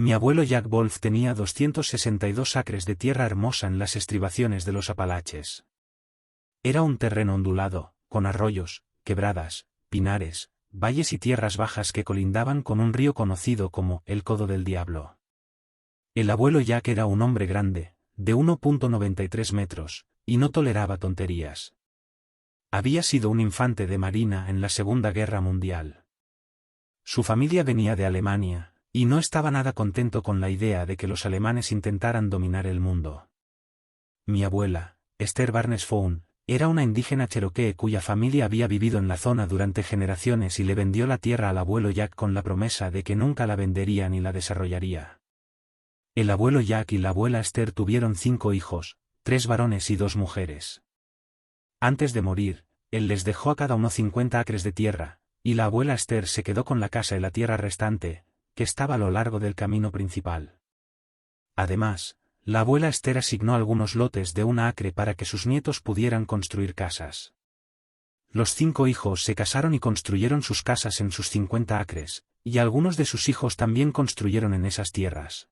Mi abuelo Jack Wolf tenía 262 acres de tierra hermosa en las estribaciones de los Apalaches. Era un terreno ondulado, con arroyos, quebradas, pinares, valles y tierras bajas que colindaban con un río conocido como el Codo del Diablo. El abuelo Jack era un hombre grande, de 1,93 metros, y no toleraba tonterías. Había sido un infante de marina en la Segunda Guerra Mundial. Su familia venía de Alemania, y no estaba nada contento con la idea de que los alemanes intentaran dominar el mundo. Mi abuela, Esther Barnes Fawn, era una indígena cherokee cuya familia había vivido en la zona durante generaciones y le vendió la tierra al abuelo Jack con la promesa de que nunca la vendería ni la desarrollaría. El abuelo Jack y la abuela Esther tuvieron 5 hijos, 3 varones y 2 mujeres. Antes de morir, él les dejó a cada uno 50 acres de tierra, y la abuela Esther se quedó con la casa y la tierra restante, que estaba a lo largo del camino principal. Además, la abuela Esther asignó algunos lotes de 1 acre para que sus nietos pudieran construir casas. Los 5 hijos se casaron y construyeron sus casas en sus 50 acres, y algunos de sus hijos también construyeron en esas tierras.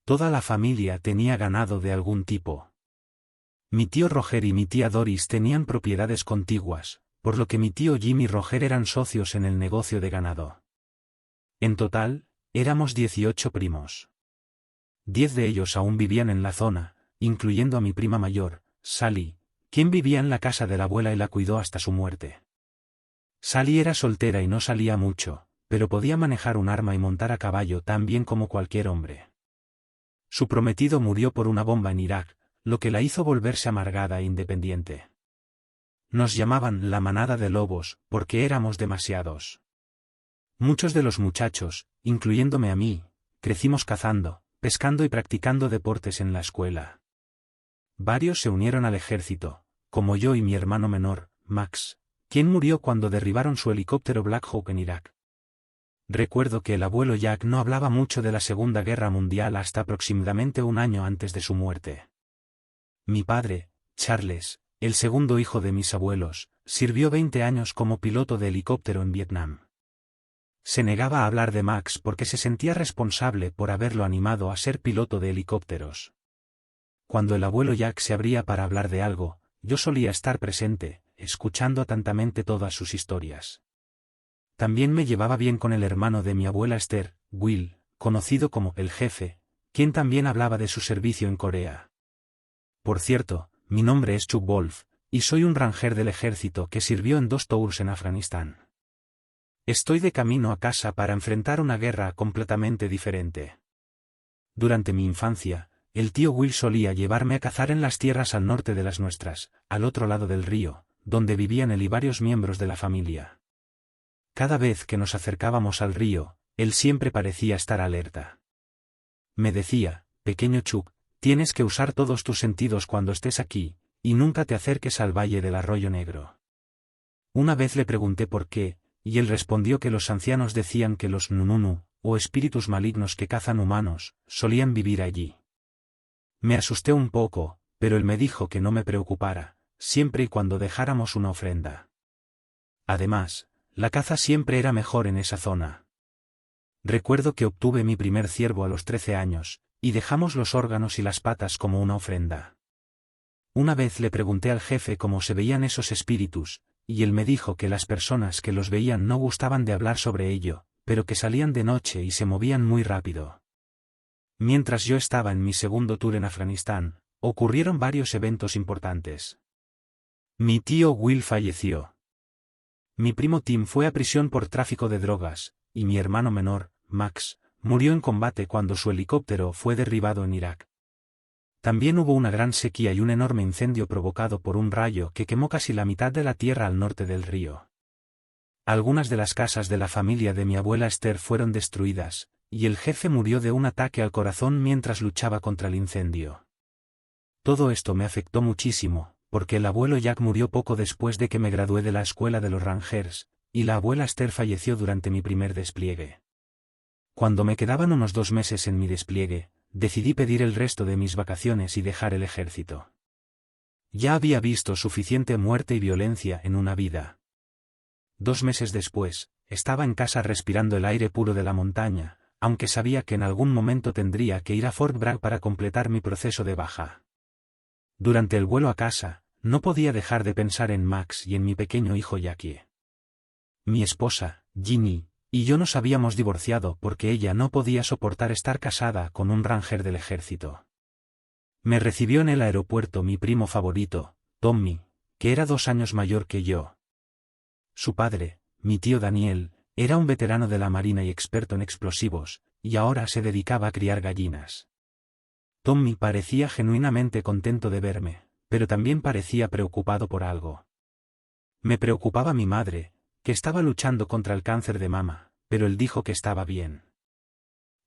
Toda la familia tenía ganado de algún tipo. Mi tío Roger y mi tía Doris tenían propiedades contiguas, por lo que mi tío Jim y Roger eran socios en el negocio de ganado. En total, éramos 18 primos. 10 de ellos aún vivían en la zona, incluyendo a mi prima mayor, Sally, quien vivía en la casa de la abuela y la cuidó hasta su muerte. Sally era soltera y no salía mucho, pero podía manejar un arma y montar a caballo tan bien como cualquier hombre. Su prometido murió por una bomba en Irak, lo que la hizo volverse amargada e independiente. Nos llamaban la manada de lobos, porque éramos demasiados. Muchos de los muchachos, incluyéndome a mí, crecimos cazando, pescando y practicando deportes en la escuela. Varios se unieron al ejército, como yo y mi hermano menor, Max, quien murió cuando derribaron su helicóptero Black Hawk en Irak. Recuerdo que el abuelo Jack no hablaba mucho de la Segunda Guerra Mundial hasta aproximadamente 1 año antes de su muerte. Mi padre, Charles, el segundo hijo de mis abuelos, sirvió 20 años como piloto de helicóptero en Vietnam. Se negaba a hablar de Max porque se sentía responsable por haberlo animado a ser piloto de helicópteros. Cuando el abuelo Jack se abría para hablar de algo, yo solía estar presente, escuchando atentamente todas sus historias. También me llevaba bien con el hermano de mi abuela Esther, Will, conocido como el jefe, quien también hablaba de su servicio en Corea. Por cierto, mi nombre es Chuck Wolf, y soy un ranger del ejército que sirvió en 2 tours en Afganistán. Estoy de camino a casa para enfrentar una guerra completamente diferente. Durante mi infancia, el tío Will solía llevarme a cazar en las tierras al norte de las nuestras, al otro lado del río, donde vivían él y varios miembros de la familia. Cada vez que nos acercábamos al río, él siempre parecía estar alerta. Me decía, pequeño Chuck, tienes que usar todos tus sentidos cuando estés aquí, y nunca te acerques al valle del Arroyo Negro. Una vez le pregunté por qué, y él respondió que los ancianos decían que los nununu, o espíritus malignos que cazan humanos, solían vivir allí. Me asusté un poco, pero él me dijo que no me preocupara, siempre y cuando dejáramos una ofrenda. Además, la caza siempre era mejor en esa zona. Recuerdo que obtuve mi primer ciervo a los 13 años, y dejamos los órganos y las patas como una ofrenda. Una vez le pregunté al jefe cómo se veían esos espíritus, y él me dijo que las personas que los veían no gustaban de hablar sobre ello, pero que salían de noche y se movían muy rápido. Mientras yo estaba en mi segundo tour en Afganistán, ocurrieron varios eventos importantes. Mi tío Will falleció. Mi primo Tim fue a prisión por tráfico de drogas, y mi hermano menor, Max, murió en combate cuando su helicóptero fue derribado en Irak. También hubo una gran sequía y un enorme incendio provocado por un rayo que quemó casi la mitad de la tierra al norte del río. Algunas de las casas de la familia de mi abuela Esther fueron destruidas, y el jefe murió de un ataque al corazón mientras luchaba contra el incendio. Todo esto me afectó muchísimo, porque el abuelo Jack murió poco después de que me gradué de la escuela de los Rangers, y la abuela Esther falleció durante mi primer despliegue. Cuando me quedaban unos 2 meses en mi despliegue, decidí pedir el resto de mis vacaciones y dejar el ejército. Ya había visto suficiente muerte y violencia en una vida. 2 meses después, estaba en casa respirando el aire puro de la montaña, aunque sabía que en algún momento tendría que ir a Fort Bragg para completar mi proceso de baja. Durante el vuelo a casa, no podía dejar de pensar en Max y en mi pequeño hijo Jackie. Mi esposa, Ginny, y yo nos habíamos divorciado porque ella no podía soportar estar casada con un ranger del ejército. Me recibió en el aeropuerto mi primo favorito, Tommy, que era 2 años mayor que yo. Su padre, mi tío Daniel, era un veterano de la marina y experto en explosivos, y ahora se dedicaba a criar gallinas. Tommy parecía genuinamente contento de verme, pero también parecía preocupado por algo. Me preocupaba mi madre, que estaba luchando contra el cáncer de mama, pero él dijo que estaba bien.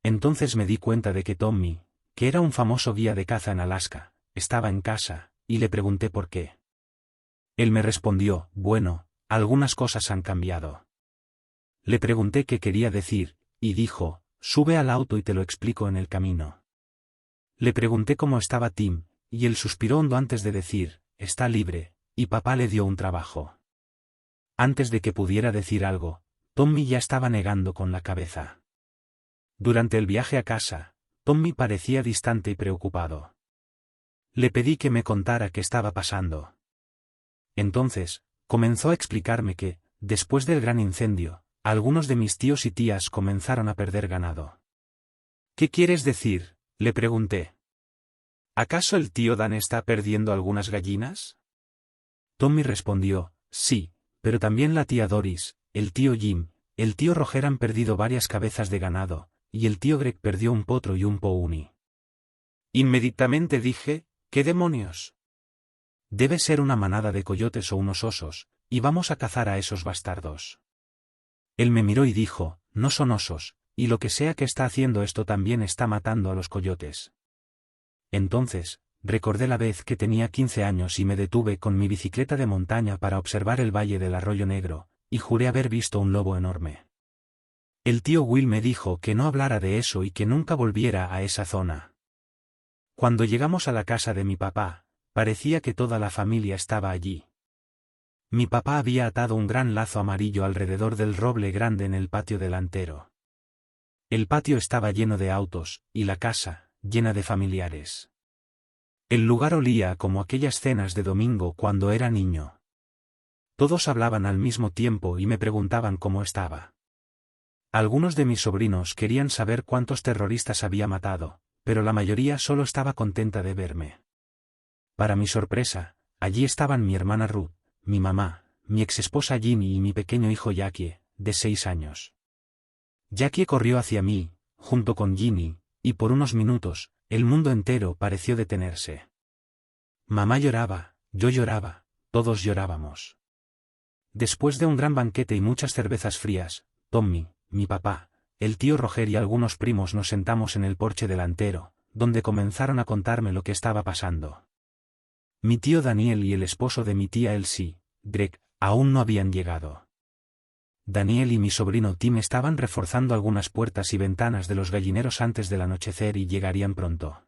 Entonces me di cuenta de que Tommy, que era un famoso guía de caza en Alaska, estaba en casa, y le pregunté por qué. Él me respondió, bueno, algunas cosas han cambiado. Le pregunté qué quería decir, y dijo, sube al auto y te lo explico en el camino. Le pregunté cómo estaba Tim, y él suspiró hondo antes de decir, está libre, y papá le dio un trabajo. Antes de que pudiera decir algo, Tommy ya estaba negando con la cabeza. Durante el viaje a casa, Tommy parecía distante y preocupado. Le pedí que me contara qué estaba pasando. Entonces, comenzó a explicarme que, después del gran incendio, algunos de mis tíos y tías comenzaron a perder ganado. ¿Qué quieres decir?, le pregunté. ¿Acaso el tío Dan está perdiendo algunas gallinas? Tommy respondió, sí, pero también la tía Doris, el tío Jim, el tío Roger han perdido varias cabezas de ganado, y el tío Greg perdió un potro y un pony. Inmediatamente dije, ¿qué demonios? Debe ser una manada de coyotes o unos osos, y vamos a cazar a esos bastardos. Él me miró y dijo, no son osos, y lo que sea que está haciendo esto también está matando a los coyotes. Entonces, recordé la vez que tenía 15 años y me detuve con mi bicicleta de montaña para observar el valle del Arroyo Negro, y juré haber visto un lobo enorme. El tío Will me dijo que no hablara de eso y que nunca volviera a esa zona. Cuando llegamos a la casa de mi papá, parecía que toda la familia estaba allí. Mi papá había atado un gran lazo amarillo alrededor del roble grande en el patio delantero. El patio estaba lleno de autos, y la casa, llena de familiares. El lugar olía como aquellas cenas de domingo cuando era niño. Todos hablaban al mismo tiempo y me preguntaban cómo estaba. Algunos de mis sobrinos querían saber cuántos terroristas había matado, pero la mayoría solo estaba contenta de verme. Para mi sorpresa, allí estaban mi hermana Ruth, mi mamá, mi exesposa Ginny y mi pequeño hijo Jackie, de 6 años. Jackie corrió hacia mí, junto con Ginny, y por unos minutos, el mundo entero pareció detenerse. Mamá lloraba, yo lloraba, todos llorábamos. Después de un gran banquete y muchas cervezas frías, Tommy, mi papá, el tío Roger y algunos primos nos sentamos en el porche delantero, donde comenzaron a contarme lo que estaba pasando. Mi tío Daniel y el esposo de mi tía Elsie, Greg, aún no habían llegado. Daniel y mi sobrino Tim estaban reforzando algunas puertas y ventanas de los gallineros antes del anochecer y llegarían pronto.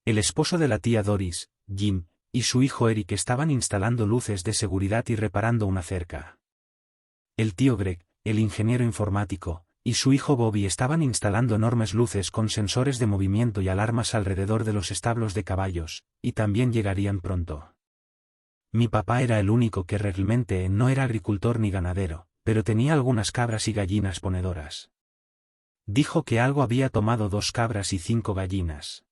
El esposo de la tía Doris, Jim, y su hijo Eric estaban instalando luces de seguridad y reparando una cerca. El tío Greg, el ingeniero informático, y su hijo Bobby estaban instalando enormes luces con sensores de movimiento y alarmas alrededor de los establos de caballos, y también llegarían pronto. Mi papá era el único que realmente no era agricultor ni ganadero, pero tenía algunas cabras y gallinas ponedoras. Dijo que algo había tomado 2 cabras y 5 gallinas.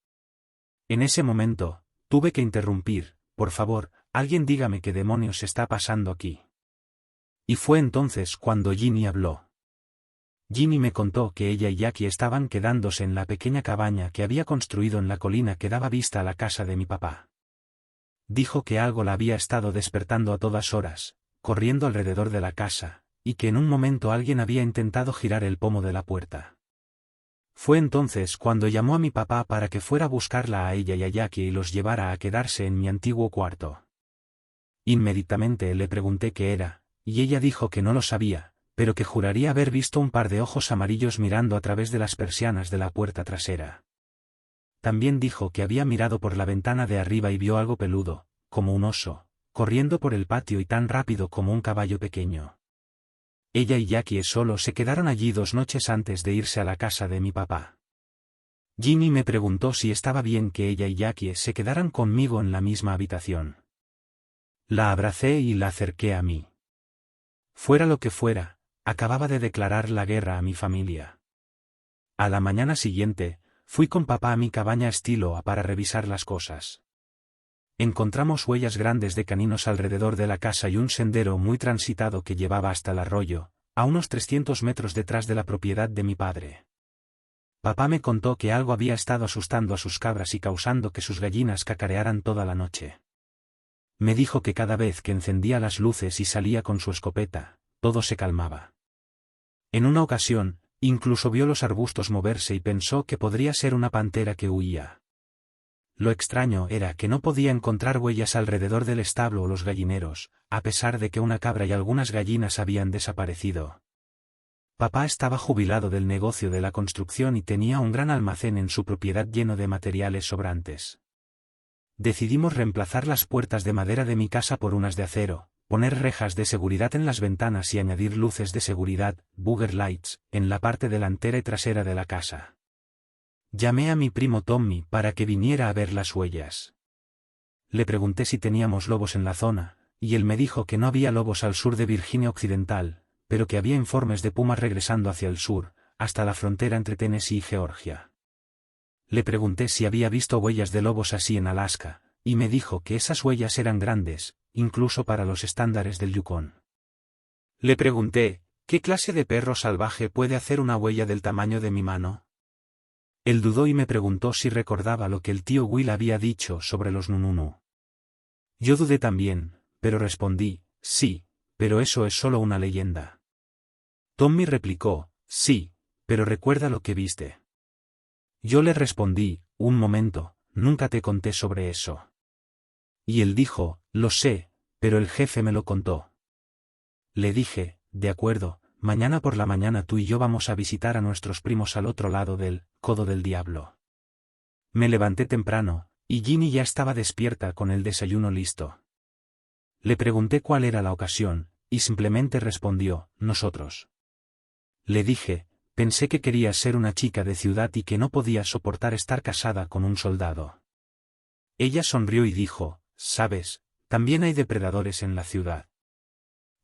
En ese momento, tuve que interrumpir, por favor, alguien dígame qué demonios está pasando aquí. Y fue entonces cuando Ginny habló. Ginny me contó que ella y Jackie estaban quedándose en la pequeña cabaña que había construido en la colina que daba vista a la casa de mi papá. Dijo que algo la había estado despertando a todas horas, corriendo alrededor de la casa, y que en un momento alguien había intentado girar el pomo de la puerta. Fue entonces cuando llamó a mi papá para que fuera a buscarla a ella y a Jackie y los llevara a quedarse en mi antiguo cuarto. Inmediatamente le pregunté qué era, y ella dijo que no lo sabía, pero que juraría haber visto un par de ojos amarillos mirando a través de las persianas de la puerta trasera. También dijo que había mirado por la ventana de arriba y vio algo peludo, como un oso, corriendo por el patio y tan rápido como un caballo pequeño. Ella y Jackie solo se quedaron allí 2 noches antes de irse a la casa de mi papá. Ginny me preguntó si estaba bien que ella y Jackie se quedaran conmigo en la misma habitación. La abracé y la acerqué a mí. Fuera lo que fuera, acababa de declarar la guerra a mi familia. A la mañana siguiente, fui con papá a mi cabaña estilo A para revisar las cosas. Encontramos huellas grandes de caninos alrededor de la casa y un sendero muy transitado que llevaba hasta el arroyo, a unos 300 metros detrás de la propiedad de mi padre. Papá me contó que algo había estado asustando a sus cabras y causando que sus gallinas cacarearan toda la noche. Me dijo que cada vez que encendía las luces y salía con su escopeta, todo se calmaba. En una ocasión, incluso vio los arbustos moverse y pensó que podría ser una pantera que huía. Lo extraño era que no podía encontrar huellas alrededor del establo o los gallineros, a pesar de que una cabra y algunas gallinas habían desaparecido. Papá estaba jubilado del negocio de la construcción y tenía un gran almacén en su propiedad lleno de materiales sobrantes. Decidimos reemplazar las puertas de madera de mi casa por unas de acero, poner rejas de seguridad en las ventanas y añadir luces de seguridad, bugger lights, en la parte delantera y trasera de la casa. Llamé a mi primo Tommy para que viniera a ver las huellas. Le pregunté si teníamos lobos en la zona, y él me dijo que no había lobos al sur de Virginia Occidental, pero que había informes de pumas regresando hacia el sur, hasta la frontera entre Tennessee y Georgia. Le pregunté si había visto huellas de lobos así en Alaska, y me dijo que esas huellas eran grandes, incluso para los estándares del Yukon. Le pregunté, ¿qué clase de perro salvaje puede hacer una huella del tamaño de mi mano? Él dudó y me preguntó si recordaba lo que el tío Will había dicho sobre los nununu. Yo dudé también, pero respondí, sí, pero eso es solo una leyenda. Tommy replicó, sí, pero recuerda lo que viste. Yo le respondí, un momento, nunca te conté sobre eso. Y él dijo, lo sé, pero el jefe me lo contó. Le dije, de acuerdo, mañana por la mañana tú y yo vamos a visitar a nuestros primos al otro lado del Codo del Diablo. Me levanté temprano, y Ginny ya estaba despierta con el desayuno listo. Le pregunté cuál era la ocasión, y simplemente respondió, nosotros. Le dije, pensé que querías ser una chica de ciudad y que no podías soportar estar casada con un soldado. Ella sonrió y dijo, sabes, también hay depredadores en la ciudad.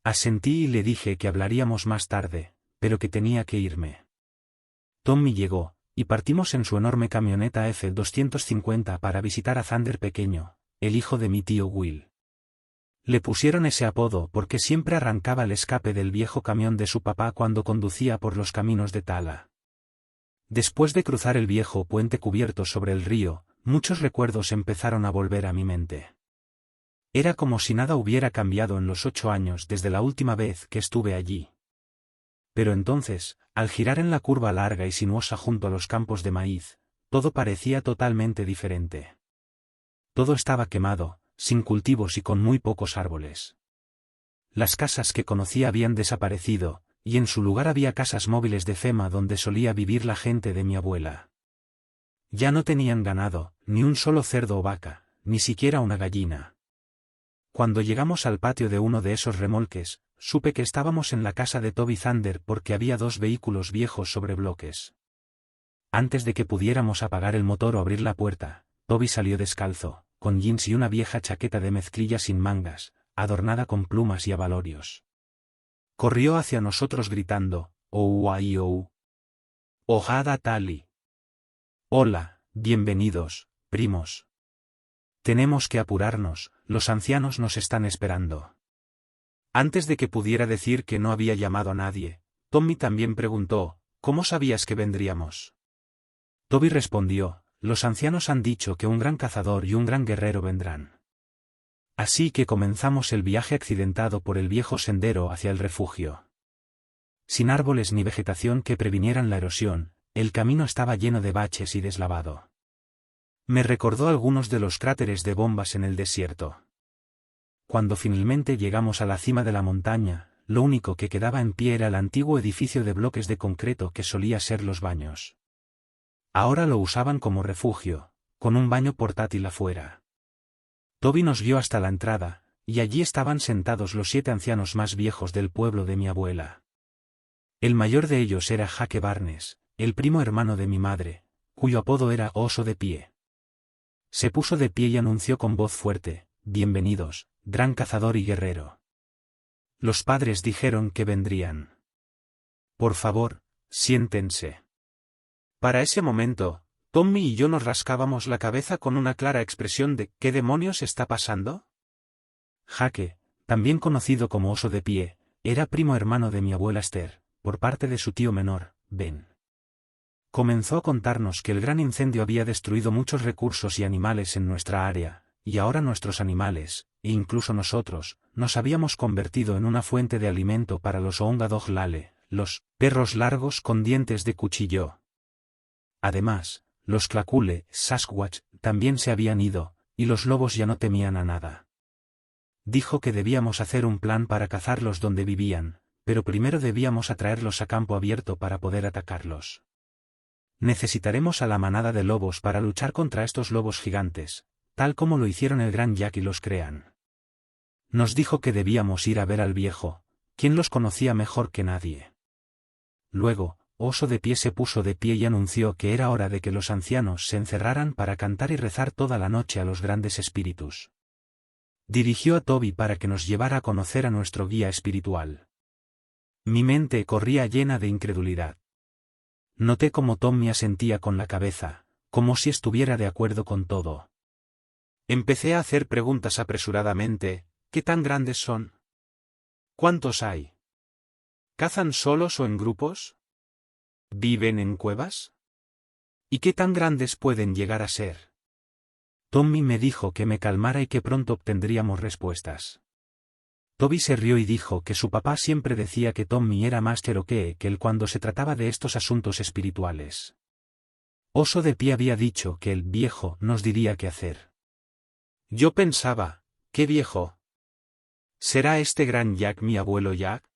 Asentí y le dije que hablaríamos más tarde, pero que tenía que irme. Tommy llegó, y partimos en su enorme camioneta F-250 para visitar a Thunder pequeño, el hijo de mi tío Will. Le pusieron ese apodo porque siempre arrancaba el escape del viejo camión de su papá cuando conducía por los caminos de Tala. Después de cruzar el viejo puente cubierto sobre el río, muchos recuerdos empezaron a volver a mi mente. Era como si nada hubiera cambiado en los 8 años desde la última vez que estuve allí. Pero entonces, al girar en la curva larga y sinuosa junto a los campos de maíz, todo parecía totalmente diferente. Todo estaba quemado, sin cultivos y con muy pocos árboles. Las casas que conocía habían desaparecido, y en su lugar había casas móviles de FEMA donde solía vivir la gente de mi abuela. Ya no tenían ganado, ni un solo cerdo o vaca, ni siquiera una gallina. Cuando llegamos al patio de uno de esos remolques, supe que estábamos en la casa de Toby Thunder porque había 2 vehículos viejos sobre bloques. Antes de que pudiéramos apagar el motor o abrir la puerta, Toby salió descalzo, con jeans y una vieja chaqueta de mezclilla sin mangas, adornada con plumas y abalorios. Corrió hacia nosotros gritando, "Oh, ay, oh. Ojada Tali. Hola, bienvenidos, primos. Tenemos que apurarnos, los ancianos nos están esperando". Antes de que pudiera decir que no había llamado a nadie, Tommy también preguntó, ¿cómo sabías que vendríamos? Toby respondió, los ancianos han dicho que un gran cazador y un gran guerrero vendrán. Así que comenzamos el viaje accidentado por el viejo sendero hacia el refugio. Sin árboles ni vegetación que previnieran la erosión, el camino estaba lleno de baches y deslavado. Me recordó algunos de los cráteres de bombas en el desierto. Cuando finalmente llegamos a la cima de la montaña, lo único que quedaba en pie era el antiguo edificio de bloques de concreto que solía ser los baños. Ahora lo usaban como refugio, con un baño portátil afuera. Toby nos guió hasta la entrada, y allí estaban sentados los 7 ancianos más viejos del pueblo de mi abuela. El mayor de ellos era Jake Barnes, el primo hermano de mi madre, cuyo apodo era Oso de Pie. Se puso de pie y anunció con voz fuerte: «Bienvenidos, gran cazador y guerrero». Los padres dijeron que vendrían. «Por favor, siéntense». Para ese momento, Tommy y yo nos rascábamos la cabeza con una clara expresión de «¿Qué demonios está pasando?». Jake, también conocido como Oso de Pie, era primo hermano de mi abuela Esther, por parte de su tío menor, Ben. Comenzó a contarnos que el gran incendio había destruido muchos recursos y animales en nuestra área, y ahora nuestros animales, e incluso nosotros, nos habíamos convertido en una fuente de alimento para los Ongadog-Lale, los perros largos con dientes de cuchillo. Además, los Clacule, Sasquatch, también se habían ido, y los lobos ya no temían a nada. Dijo que debíamos hacer un plan para cazarlos donde vivían, pero primero debíamos atraerlos a campo abierto para poder atacarlos. Necesitaremos a la manada de lobos para luchar contra estos lobos gigantes, tal como lo hicieron el gran Jack y los Crean. Nos dijo que debíamos ir a ver al viejo, quien los conocía mejor que nadie. Luego, Oso de Pie se puso de pie y anunció que era hora de que los ancianos se encerraran para cantar y rezar toda la noche a los grandes espíritus. Dirigió a Toby para que nos llevara a conocer a nuestro guía espiritual. Mi mente corría llena de incredulidad. Noté cómo Tommy asentía con la cabeza, como si estuviera de acuerdo con todo. Empecé a hacer preguntas apresuradamente: ¿qué tan grandes son? ¿Cuántos hay? ¿Cazan solos o en grupos? ¿Viven en cuevas? ¿Y qué tan grandes pueden llegar a ser? Tommy me dijo que me calmara y que pronto obtendríamos respuestas. Toby se rió y dijo que su papá siempre decía que Tommy era más cherokee que él cuando se trataba de estos asuntos espirituales. Oso de Pie había dicho que el viejo nos diría qué hacer. Yo pensaba: ¿qué viejo? ¿Será este gran Jack mi abuelo Jack?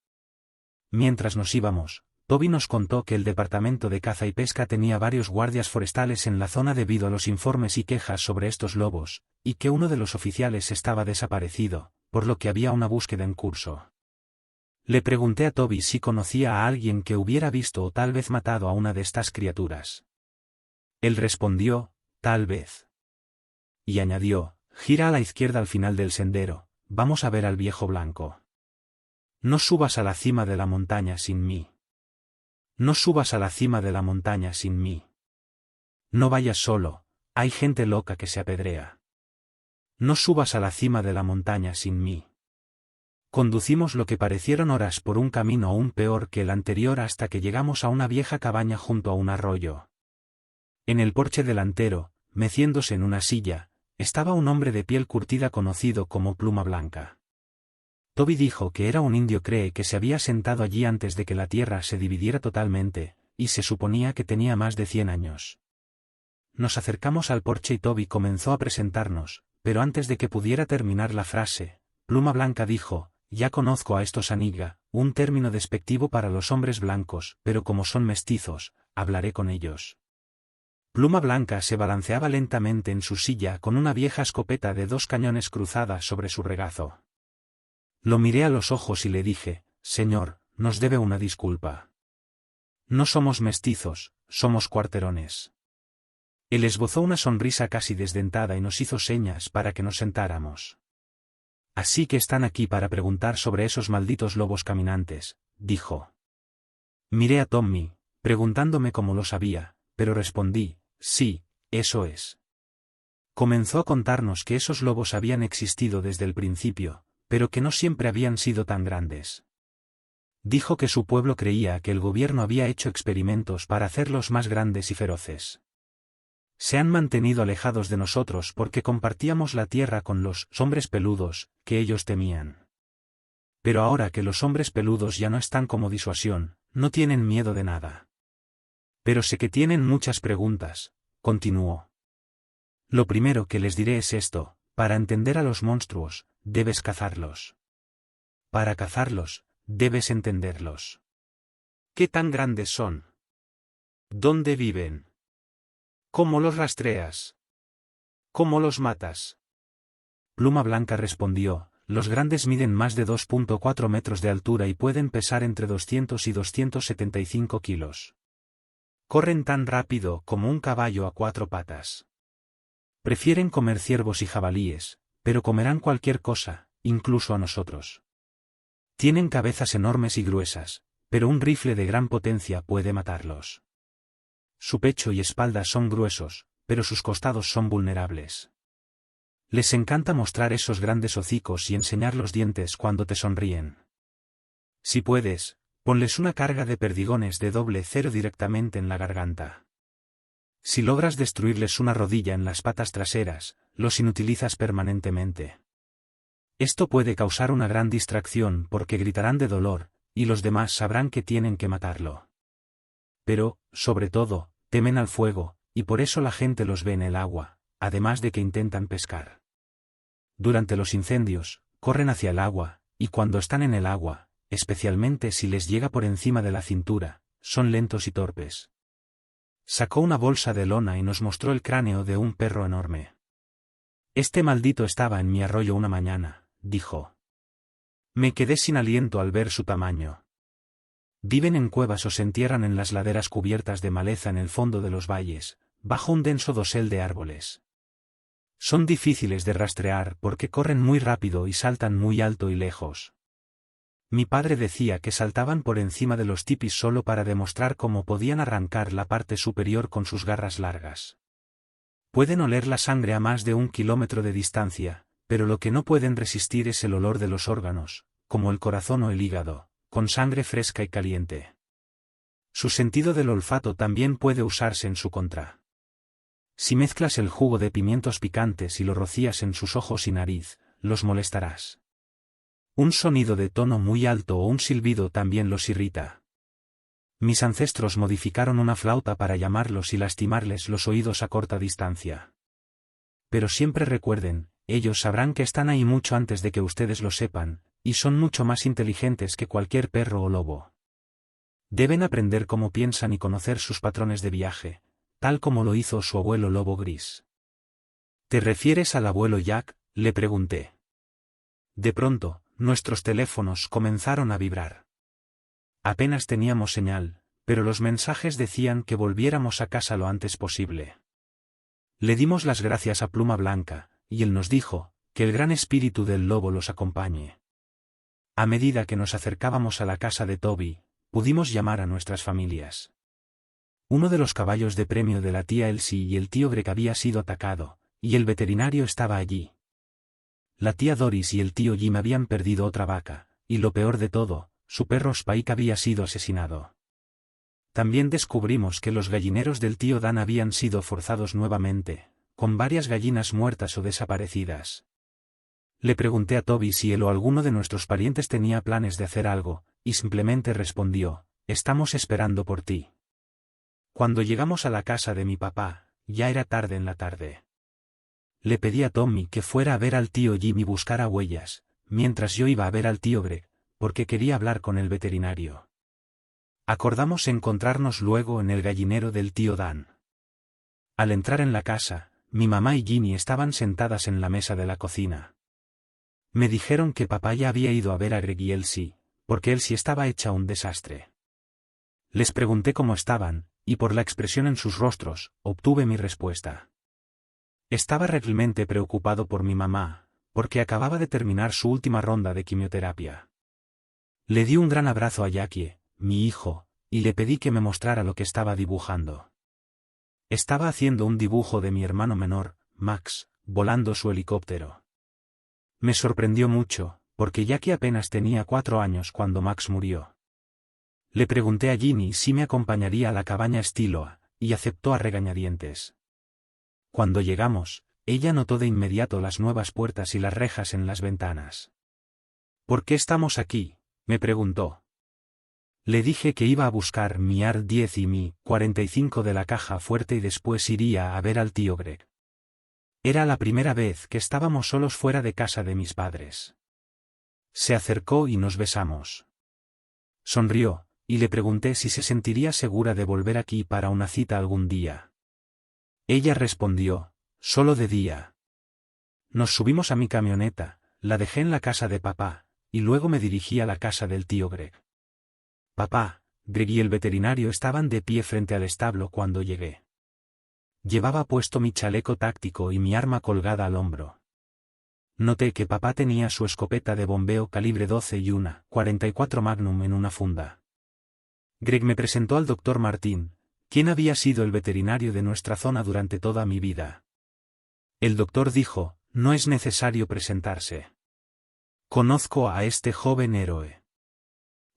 Mientras nos íbamos, Toby nos contó que el Departamento de Caza y Pesca tenía varios guardias forestales en la zona debido a los informes y quejas sobre estos lobos, y que uno de los oficiales estaba desaparecido, por lo que había una búsqueda en curso. Le pregunté a Toby si conocía a alguien que hubiera visto o tal vez matado a una de estas criaturas. Él respondió: tal vez. Y añadió: gira a la izquierda al final del sendero, vamos a ver al viejo blanco. No subas a la cima de la montaña sin mí. No subas a la cima de la montaña sin mí. No vayas solo, hay gente loca que se apedrea. No subas a la cima de la montaña sin mí. Conducimos lo que parecieron horas por un camino aún peor que el anterior hasta que llegamos a una vieja cabaña junto a un arroyo. En el porche delantero, meciéndose en una silla, estaba un hombre de piel curtida conocido como Pluma Blanca. Toby dijo que era un indio Cree que se había sentado allí antes de que la tierra se dividiera totalmente, y se suponía que tenía más de 100 años. Nos acercamos al porche y Toby comenzó a presentarnos, pero antes de que pudiera terminar la frase, Pluma Blanca dijo: ya conozco a estos Aniga, un término despectivo para los hombres blancos, pero como son mestizos, hablaré con ellos. Pluma Blanca se balanceaba lentamente en su silla con una vieja escopeta de 2 cañones cruzada sobre su regazo. Lo miré a los ojos y le dije: señor, nos debe una disculpa. No somos mestizos, somos cuarterones. Él esbozó una sonrisa casi desdentada y nos hizo señas para que nos sentáramos. Así que están aquí para preguntar sobre esos malditos lobos caminantes, dijo. Miré a Tommy, preguntándome cómo lo sabía, pero respondí: sí, eso es. Comenzó a contarnos que esos lobos habían existido desde el principio, pero que no siempre habían sido tan grandes. Dijo que su pueblo creía que el gobierno había hecho experimentos para hacerlos más grandes y feroces. Se han mantenido alejados de nosotros porque compartíamos la tierra con los hombres peludos, que ellos temían. Pero ahora que los hombres peludos ya no están como disuasión, no tienen miedo de nada. Pero sé que tienen muchas preguntas, continuó. Lo primero que les diré es esto: para entender a los monstruos, debes cazarlos. Para cazarlos, debes entenderlos. ¿Qué tan grandes son? ¿Dónde viven? ¿Cómo los rastreas? ¿Cómo los matas? Pluma Blanca respondió: los grandes miden más de 2,4 metros de altura y pueden pesar entre 200 y 275 kilos. Corren tan rápido como un caballo a 4 patas. Prefieren comer ciervos y jabalíes, pero comerán cualquier cosa, incluso a nosotros. Tienen cabezas enormes y gruesas, pero un rifle de gran potencia puede matarlos. Su pecho y espalda son gruesos, pero sus costados son vulnerables. Les encanta mostrar esos grandes hocicos y enseñar los dientes cuando te sonríen. Si puedes, ponles una carga de perdigones de doble cero directamente en la garganta. Si logras destruirles una rodilla en las patas traseras, los inutilizas permanentemente. Esto puede causar una gran distracción porque gritarán de dolor, y los demás sabrán que tienen que matarlo. Pero, sobre todo, temen al fuego, y por eso la gente los ve en el agua, además de que intentan pescar. Durante los incendios, corren hacia el agua, y cuando están en el agua, especialmente si les llega por encima de la cintura, son lentos y torpes. Sacó una bolsa de lona y nos mostró el cráneo de un perro enorme. Este maldito estaba en mi arroyo una mañana, dijo. Me quedé sin aliento al ver su tamaño. Viven en cuevas o se entierran en las laderas cubiertas de maleza en el fondo de los valles, bajo un denso dosel de árboles. Son difíciles de rastrear porque corren muy rápido y saltan muy alto y lejos. Mi padre decía que saltaban por encima de los tipis solo para demostrar cómo podían arrancar la parte superior con sus garras largas. Pueden oler la sangre a más de 1 kilómetro de distancia, pero lo que no pueden resistir es el olor de los órganos, como el corazón o el hígado, con sangre fresca y caliente. Su sentido del olfato también puede usarse en su contra. Si mezclas el jugo de pimientos picantes y lo rocías en sus ojos y nariz, los molestarás. Un sonido de tono muy alto o un silbido también los irrita. Mis ancestros modificaron una flauta para llamarlos y lastimarles los oídos a corta distancia. Pero siempre recuerden, ellos sabrán que están ahí mucho antes de que ustedes lo sepan, y son mucho más inteligentes que cualquier perro o lobo. Deben aprender cómo piensan y conocer sus patrones de viaje, tal como lo hizo su abuelo lobo gris. ¿Te refieres al abuelo Jack?, le pregunté. De pronto, nuestros teléfonos comenzaron a vibrar. Apenas teníamos señal, pero los mensajes decían que volviéramos a casa lo antes posible. Le dimos las gracias a Pluma Blanca, y él nos dijo, que el gran espíritu del lobo los acompañe. A medida que nos acercábamos a la casa de Toby, pudimos llamar a nuestras familias. Uno de los caballos de premio de la tía Elsie y el tío Greg había sido atacado, y el veterinario estaba allí. La tía Doris y el tío Jim habían perdido otra vaca, y lo peor de todo, su perro Spike había sido asesinado. También descubrimos que los gallineros del tío Dan habían sido forzados nuevamente, con varias gallinas muertas o desaparecidas. Le pregunté a Toby si él o alguno de nuestros parientes tenía planes de hacer algo, y simplemente respondió, «Estamos esperando por ti». Cuando llegamos a la casa de mi papá, ya era tarde en la tarde. Le pedí a Tommy que fuera a ver al tío Jim y buscara huellas, mientras yo iba a ver al tío Greg, porque quería hablar con el veterinario. Acordamos encontrarnos luego en el gallinero del tío Dan. Al entrar en la casa, mi mamá y Ginny estaban sentadas en la mesa de la cocina. Me dijeron que papá ya había ido a ver a Greg y Elsie, porque Elsie estaba hecha un desastre. Les pregunté cómo estaban, y por la expresión en sus rostros, obtuve mi respuesta. Estaba realmente preocupado por mi mamá, porque acababa de terminar su última ronda de quimioterapia. Le di un gran abrazo a Jackie, mi hijo, y le pedí que me mostrara lo que estaba dibujando. Estaba haciendo un dibujo de mi hermano menor, Max, volando su helicóptero. Me sorprendió mucho, porque Jackie apenas tenía 4 años cuando Max murió. Le pregunté a Ginny si me acompañaría a la cabaña Stiloa, y aceptó a regañadientes. Cuando llegamos, ella notó de inmediato las nuevas puertas y las rejas en las ventanas. «¿Por qué estamos aquí?», me preguntó. Le dije que iba a buscar mi AR-10 y mi 45 de la caja fuerte y después iría a ver al tío Greg. Era la primera vez que estábamos solos fuera de casa de mis padres. Se acercó y nos besamos. Sonrió, y le pregunté si se sentiría segura de volver aquí para una cita algún día. Ella respondió, «Solo de día». Nos subimos a mi camioneta, la dejé en la casa de papá, y luego me dirigí a la casa del tío Greg. Papá, Greg y el veterinario estaban de pie frente al establo cuando llegué. Llevaba puesto mi chaleco táctico y mi arma colgada al hombro. Noté que papá tenía su escopeta de bombeo calibre 12 y una .44 Magnum en una funda. Greg me presentó al doctor Martín, quien había sido el veterinario de nuestra zona durante toda mi vida. El doctor dijo, no es necesario presentarse. Conozco a este joven héroe.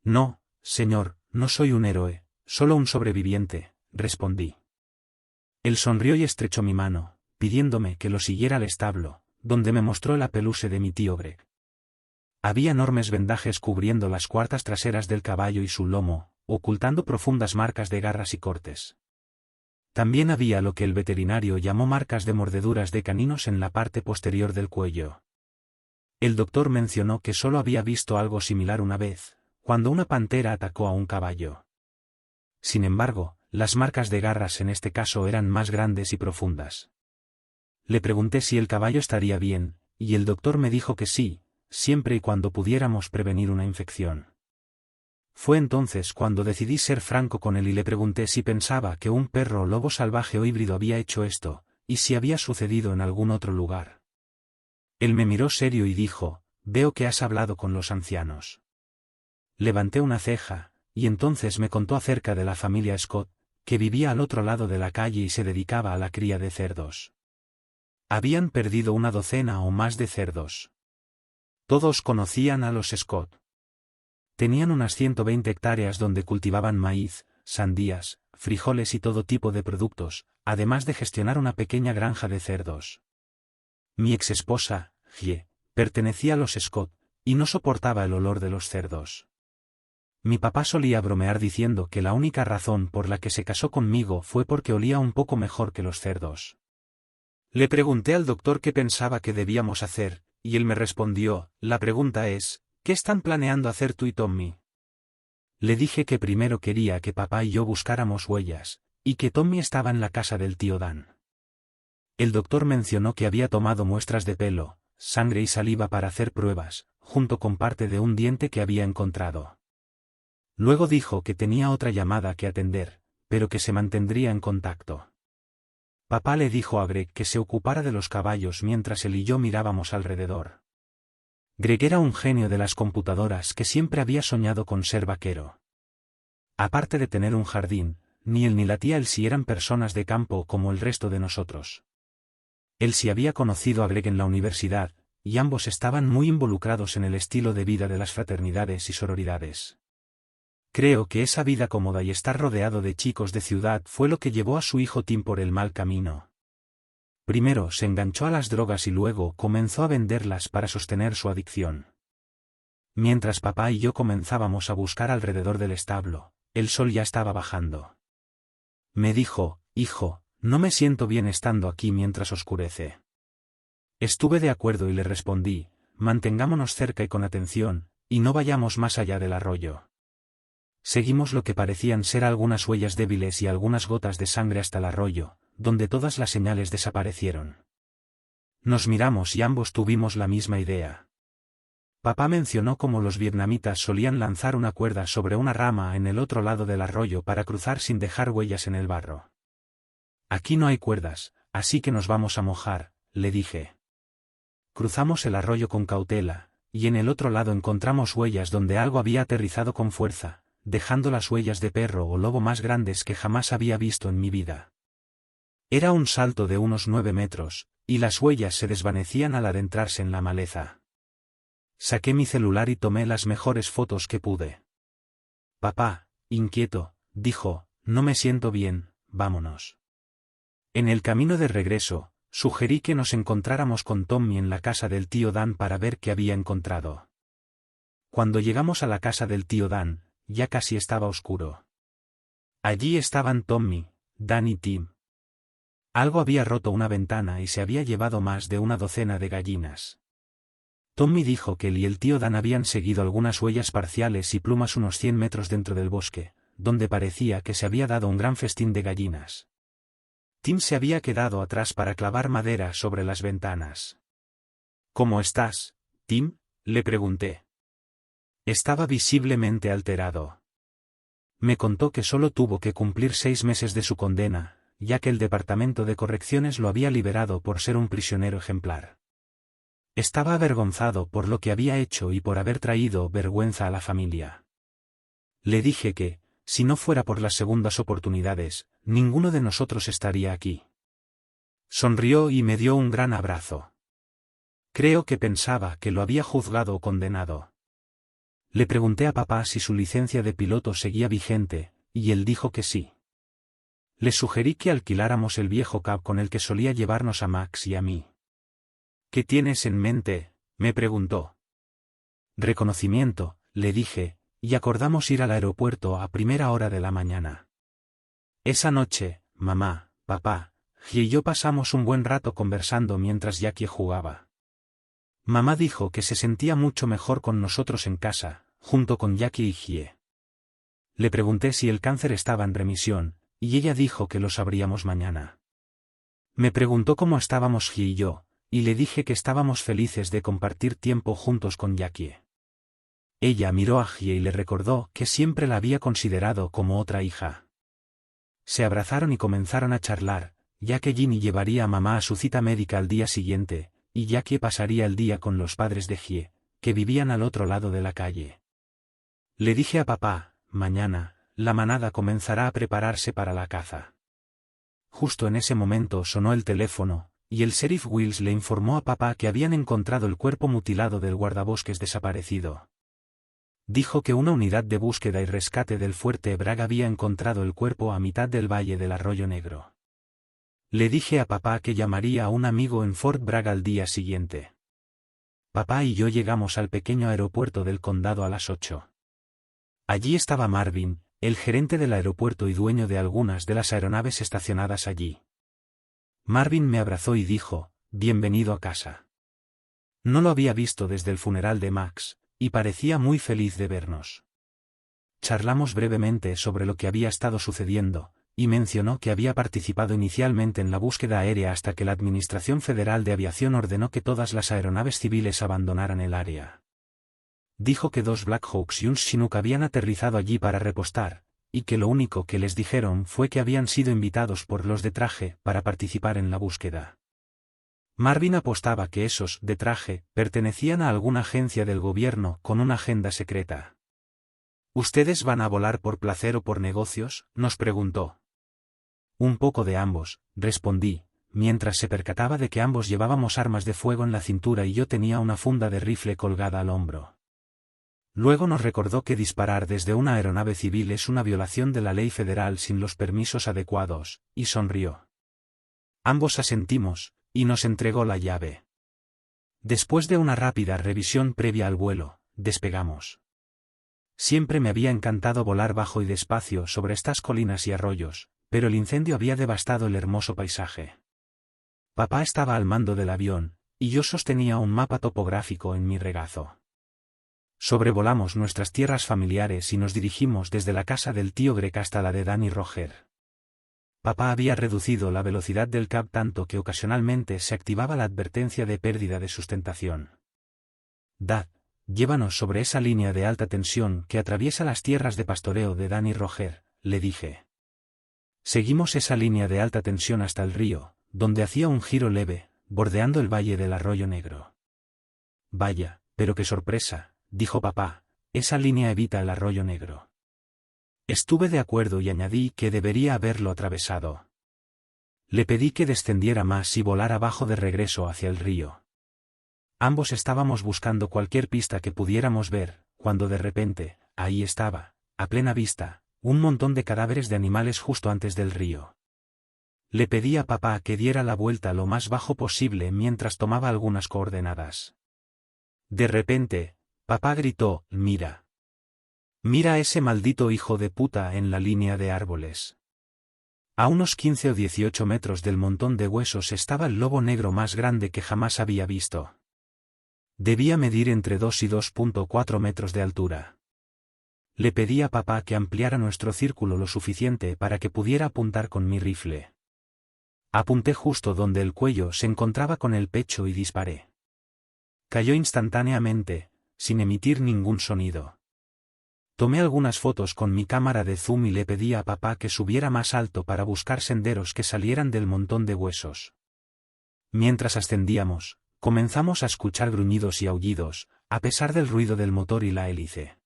No, señor, no soy un héroe, solo un sobreviviente, respondí. Él sonrió y estrechó mi mano, pidiéndome que lo siguiera al establo, donde me mostró la peluche de mi tío Greg. Había enormes vendajes cubriendo las cuartas traseras del caballo y su lomo, ocultando profundas marcas de garras y cortes. También había lo que el veterinario llamó marcas de mordeduras de caninos en la parte posterior del cuello. El doctor mencionó que solo había visto algo similar una vez, cuando una pantera atacó a un caballo. Sin embargo, las marcas de garras en este caso eran más grandes y profundas. Le pregunté si el caballo estaría bien, y el doctor me dijo que sí, siempre y cuando pudiéramos prevenir una infección. Fue entonces cuando decidí ser franco con él y le pregunté si pensaba que un perro o lobo salvaje o híbrido había hecho esto, y si había sucedido en algún otro lugar. Él me miró serio y dijo, veo que has hablado con los ancianos. Levanté una ceja, y entonces me contó acerca de la familia Scott, que vivía al otro lado de la calle y se dedicaba a la cría de cerdos. Habían perdido una docena o más de cerdos. Todos conocían a los Scott. Tenían unas 120 hectáreas donde cultivaban maíz, sandías, frijoles y todo tipo de productos, además de gestionar una pequeña granja de cerdos. Mi exesposa, Gie, pertenecía a los Scott, y no soportaba el olor de los cerdos. Mi papá solía bromear diciendo que la única razón por la que se casó conmigo fue porque olía un poco mejor que los cerdos. Le pregunté al doctor qué pensaba que debíamos hacer, y él me respondió, la pregunta es, ¿qué están planeando hacer tú y Tommy? Le dije que primero quería que papá y yo buscáramos huellas, y que Tommy estaba en la casa del tío Dan. El doctor mencionó que había tomado muestras de pelo, sangre y saliva para hacer pruebas, junto con parte de un diente que había encontrado. Luego dijo que tenía otra llamada que atender, pero que se mantendría en contacto. Papá le dijo a Greg que se ocupara de los caballos mientras él y yo mirábamos alrededor. Greg era un genio de las computadoras que siempre había soñado con ser vaquero. Aparte de tener un jardín, ni él ni la tía Elsie eran personas de campo como el resto de nosotros. Elsie había conocido a Greg en la universidad, y ambos estaban muy involucrados en el estilo de vida de las fraternidades y sororidades. Creo que esa vida cómoda y estar rodeado de chicos de ciudad fue lo que llevó a su hijo Tim por el mal camino. Primero se enganchó a las drogas y luego comenzó a venderlas para sostener su adicción. Mientras papá y yo comenzábamos a buscar alrededor del establo, el sol ya estaba bajando. Me dijo, hijo, no me siento bien estando aquí mientras oscurece. Estuve de acuerdo y le respondí, mantengámonos cerca y con atención, y no vayamos más allá del arroyo. Seguimos lo que parecían ser algunas huellas débiles y algunas gotas de sangre hasta el arroyo, donde todas las señales desaparecieron. Nos miramos y ambos tuvimos la misma idea. Papá mencionó cómo los vietnamitas solían lanzar una cuerda sobre una rama en el otro lado del arroyo para cruzar sin dejar huellas en el barro. Aquí no hay cuerdas, así que nos vamos a mojar, le dije. Cruzamos el arroyo con cautela, y en el otro lado encontramos huellas donde algo había aterrizado con fuerza, dejando las huellas de perro o lobo más grandes que jamás había visto en mi vida. Era un salto de unos 9 metros, y las huellas se desvanecían al adentrarse en la maleza. Saqué mi celular y tomé las mejores fotos que pude. Papá, inquieto, dijo, no me siento bien, vámonos. En el camino de regreso, sugerí que nos encontráramos con Tommy en la casa del tío Dan para ver qué había encontrado. Cuando llegamos a la casa del tío Dan, ya casi estaba oscuro. Allí estaban Tommy, Dan y Tim. Algo había roto una ventana y se había llevado más de una docena de gallinas. Tommy dijo que él y el tío Dan habían seguido algunas huellas parciales y plumas unos 100 metros dentro del bosque, donde parecía que se había dado un gran festín de gallinas. Tim se había quedado atrás para clavar madera sobre las ventanas. ¿Cómo estás, Tim? Le pregunté. Estaba visiblemente alterado. Me contó que solo tuvo que cumplir 6 meses de su condena, ya que el Departamento de Correcciones lo había liberado por ser un prisionero ejemplar. Estaba avergonzado por lo que había hecho y por haber traído vergüenza a la familia. Le dije que, si no fuera por las segundas oportunidades, ninguno de nosotros estaría aquí. Sonrió y me dio un gran abrazo. Creo que pensaba que lo había juzgado o condenado. Le pregunté a papá si su licencia de piloto seguía vigente, y él dijo que sí. Le sugerí que alquiláramos el viejo cab con el que solía llevarnos a Max y a mí. ¿Qué tienes en mente?, me preguntó. Reconocimiento, le dije, y acordamos ir al aeropuerto a primera hora de la mañana. Esa noche, mamá, papá, Gia y yo pasamos un buen rato conversando mientras Jackie jugaba. Mamá dijo que se sentía mucho mejor con nosotros en casa, junto con Jackie y Gia. Le pregunté si el cáncer estaba en remisión, y ella dijo que lo sabríamos mañana. Me preguntó cómo estábamos Gia y yo, y le dije que estábamos felices de compartir tiempo juntos con Jackie. Ella miró a Gia y le recordó que siempre la había considerado como otra hija. Se abrazaron y comenzaron a charlar, ya que Ginny llevaría a mamá a su cita médica al día siguiente, y Jackie pasaría el día con los padres de Gia, que vivían al otro lado de la calle. Le dije a papá, mañana, la manada comenzará a prepararse para la caza. Justo en ese momento sonó el teléfono, y el sheriff Wills le informó a papá que habían encontrado el cuerpo mutilado del guardabosques desaparecido. Dijo que una unidad de búsqueda y rescate del Fuerte Bragg había encontrado el cuerpo a mitad del valle del Arroyo Negro. Le dije a papá que llamaría a un amigo en Fort Bragg al día siguiente. Papá y yo llegamos al pequeño aeropuerto del condado a las 8. Allí estaba Marvin, el gerente del aeropuerto y dueño de algunas de las aeronaves estacionadas allí. Marvin me abrazó y dijo, «Bienvenido a casa». No lo había visto desde el funeral de Max, y parecía muy feliz de vernos. Charlamos brevemente sobre lo que había estado sucediendo, y mencionó que había participado inicialmente en la búsqueda aérea hasta que la Administración Federal de Aviación ordenó que todas las aeronaves civiles abandonaran el área. Dijo que 2 Black Hawks y un Chinook habían aterrizado allí para repostar, y que lo único que les dijeron fue que habían sido invitados por los de traje para participar en la búsqueda. Marvin apostaba que esos de traje pertenecían a alguna agencia del gobierno con una agenda secreta. ¿Ustedes van a volar por placer o por negocios?, nos preguntó. Un poco de ambos, respondí, mientras se percataba de que ambos llevábamos armas de fuego en la cintura y yo tenía una funda de rifle colgada al hombro. Luego nos recordó que disparar desde una aeronave civil es una violación de la ley federal sin los permisos adecuados, y sonrió. Ambos asentimos, y nos entregó la llave. Después de una rápida revisión previa al vuelo, despegamos. Siempre me había encantado volar bajo y despacio sobre estas colinas y arroyos, pero el incendio había devastado el hermoso paisaje. Papá estaba al mando del avión, y yo sostenía un mapa topográfico en mi regazo. Sobrevolamos nuestras tierras familiares y nos dirigimos desde la casa del tío Greg hasta la de Dan y Roger. Papá había reducido la velocidad del cab tanto que ocasionalmente se activaba la advertencia de pérdida de sustentación. Dad, llévanos sobre esa línea de alta tensión que atraviesa las tierras de pastoreo de Dan y Roger, le dije. Seguimos esa línea de alta tensión hasta el río, donde hacía un giro leve, bordeando el valle del Arroyo Negro. Vaya, pero qué sorpresa, dijo papá, esa línea evita el Arroyo Negro. Estuve de acuerdo y añadí que debería haberlo atravesado. Le pedí que descendiera más y volara abajo de regreso hacia el río. Ambos estábamos buscando cualquier pista que pudiéramos ver, cuando de repente, ahí estaba, a plena vista, un montón de cadáveres de animales justo antes del río. Le pedí a papá que diera la vuelta lo más bajo posible mientras tomaba algunas coordenadas. De repente, papá gritó, «Mira. Mira a ese maldito hijo de puta en la línea de árboles». A unos 15 o 18 metros del montón de huesos estaba el lobo negro más grande que jamás había visto. Debía medir entre 2 y 2.4 metros de altura. Le pedí a papá que ampliara nuestro círculo lo suficiente para que pudiera apuntar con mi rifle. Apunté justo donde el cuello se encontraba con el pecho y disparé. Cayó instantáneamente, sin emitir ningún sonido. Tomé algunas fotos con mi cámara de zoom y le pedí a papá que subiera más alto para buscar senderos que salieran del montón de huesos. Mientras ascendíamos, comenzamos a escuchar gruñidos y aullidos, a pesar del ruido del motor y la hélice.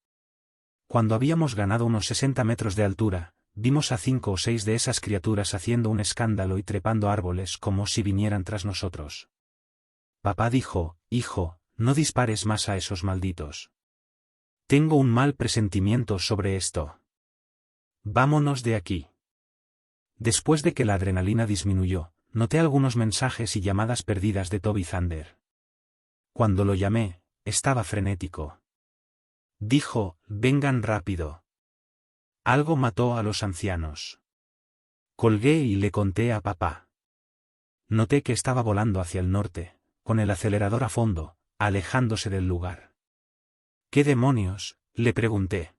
Cuando habíamos ganado unos 60 metros de altura, vimos a 5 o 6 de esas criaturas haciendo un escándalo y trepando árboles como si vinieran tras nosotros. Papá dijo: «Hijo, no dispares más a esos malditos. Tengo un mal presentimiento sobre esto. Vámonos de aquí». Después de que la adrenalina disminuyó, noté algunos mensajes y llamadas perdidas de Toby Thunder. Cuando lo llamé, estaba frenético. Dijo: «Vengan rápido. Algo mató a los ancianos». Colgué y le conté a papá. Noté que estaba volando hacia el norte, con el acelerador a fondo, alejándose del lugar. «¿Qué demonios?», le pregunté.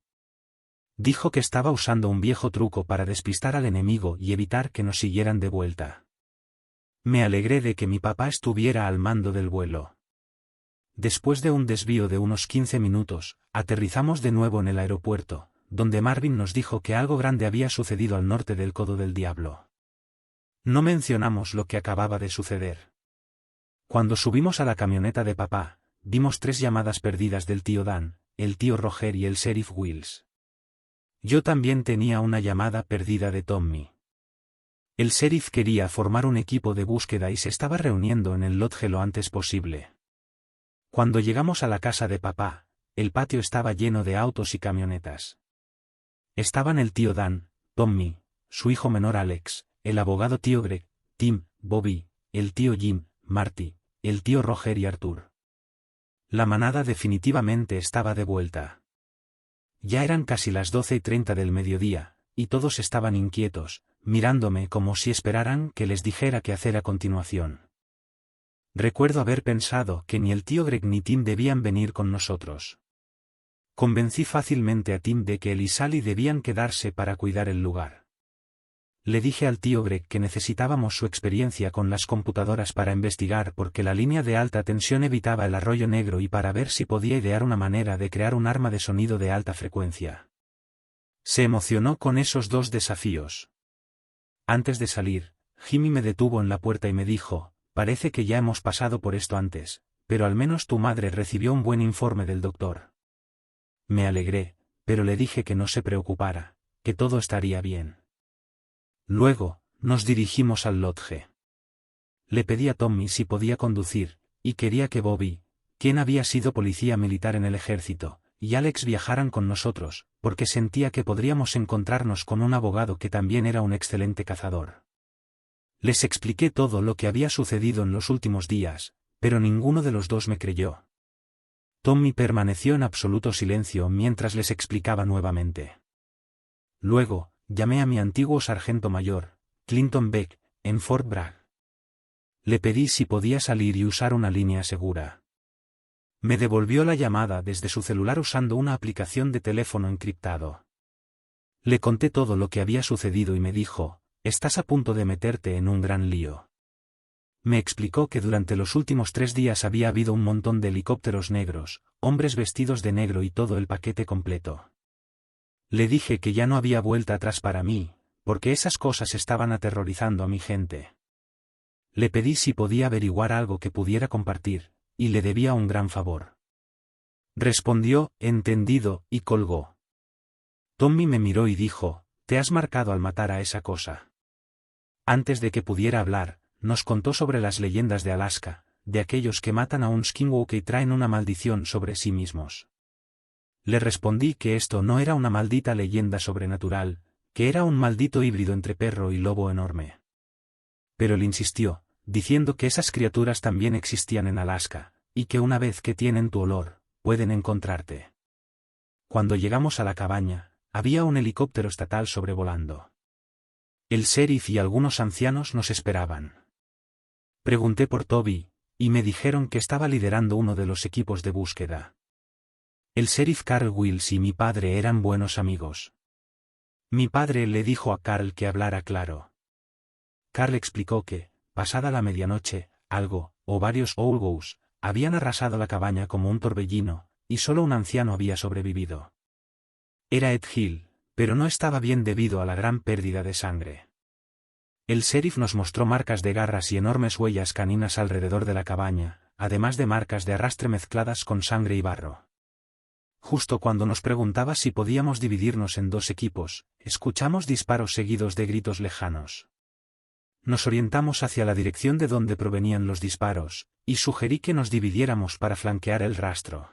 Dijo que estaba usando un viejo truco para despistar al enemigo y evitar que nos siguieran de vuelta. Me alegré de que mi papá estuviera al mando del vuelo. Después de un desvío de unos 15 minutos, aterrizamos de nuevo en el aeropuerto, donde Marvin nos dijo que algo grande había sucedido al norte del Codo del Diablo. No mencionamos lo que acababa de suceder. Cuando subimos a la camioneta de papá, vimos 3 llamadas perdidas del tío Dan, el tío Roger y el sheriff Wills. Yo también tenía una llamada perdida de Tommy. El sheriff quería formar un equipo de búsqueda y se estaba reuniendo en el lodge lo antes posible. Cuando llegamos a la casa de papá, el patio estaba lleno de autos y camionetas. Estaban el tío Dan, Tommy, su hijo menor Alex, el abogado tío Greg, Tim, Bobby, el tío Jim, Marty, el tío Roger y Arthur. La manada definitivamente estaba de vuelta. Ya eran casi las 12:30 del mediodía, y todos estaban inquietos, mirándome como si esperaran que les dijera qué hacer a continuación. Recuerdo haber pensado que ni el tío Greg ni Tim debían venir con nosotros. Convencí fácilmente a Tim de que él y Sally debían quedarse para cuidar el lugar. Le dije al tío Greg que necesitábamos su experiencia con las computadoras para investigar porque la línea de alta tensión evitaba el arroyo negro y para ver si podía idear una manera de crear un arma de sonido de alta frecuencia. Se emocionó con esos 2 desafíos. Antes de salir, Jimmy me detuvo en la puerta y me dijo: «Parece que ya hemos pasado por esto antes, pero al menos tu madre recibió un buen informe del doctor». Me alegré, pero le dije que no se preocupara, que todo estaría bien. Luego, nos dirigimos al lodge. Le pedí a Tommy si podía conducir, y quería que Bobby, quien había sido policía militar en el ejército, y Alex viajaran con nosotros, porque sentía que podríamos encontrarnos con un abogado que también era un excelente cazador. Les expliqué todo lo que había sucedido en los últimos días, pero ninguno de los dos me creyó. Tommy permaneció en absoluto silencio mientras les explicaba nuevamente. Luego, llamé a mi antiguo sargento mayor, Clinton Beck, en Fort Bragg. Le pedí si podía salir y usar una línea segura. Me devolvió la llamada desde su celular usando una aplicación de teléfono encriptado. Le conté todo lo que había sucedido y me dijo: «Estás a punto de meterte en un gran lío». Me explicó que durante los últimos 3 días había habido un montón de helicópteros negros, hombres vestidos de negro y todo el paquete completo. Le dije que ya no había vuelta atrás para mí, porque esas cosas estaban aterrorizando a mi gente. Le pedí si podía averiguar algo que pudiera compartir, y le debía un gran favor. Respondió: «Entendido», y colgó. Tommy me miró y dijo: «Te has marcado al matar a esa cosa». Antes de que pudiera hablar, nos contó sobre las leyendas de Alaska, de aquellos que matan a un skinwalker y traen una maldición sobre sí mismos. Le respondí que esto no era una maldita leyenda sobrenatural, que era un maldito híbrido entre perro y lobo enorme. Pero él insistió, diciendo que esas criaturas también existían en Alaska, y que una vez que tienen tu olor, pueden encontrarte. Cuando llegamos a la cabaña, había un helicóptero estatal sobrevolando. El sheriff y algunos ancianos nos esperaban. Pregunté por Toby, y me dijeron que estaba liderando uno de los equipos de búsqueda. El sheriff Carl Wills y mi padre eran buenos amigos. Mi padre le dijo a Carl que hablara claro. Carl explicó que, pasada la medianoche, algo, o varios Oulgous, habían arrasado la cabaña como un torbellino, y solo un anciano había sobrevivido. Era Ed Hill, pero no estaba bien debido a la gran pérdida de sangre. El sheriff nos mostró marcas de garras y enormes huellas caninas alrededor de la cabaña, además de marcas de arrastre mezcladas con sangre y barro. Justo cuando nos preguntaba si podíamos dividirnos en 2 equipos, escuchamos disparos seguidos de gritos lejanos. Nos orientamos hacia la dirección de donde provenían los disparos, y sugerí que nos dividiéramos para flanquear el rastro.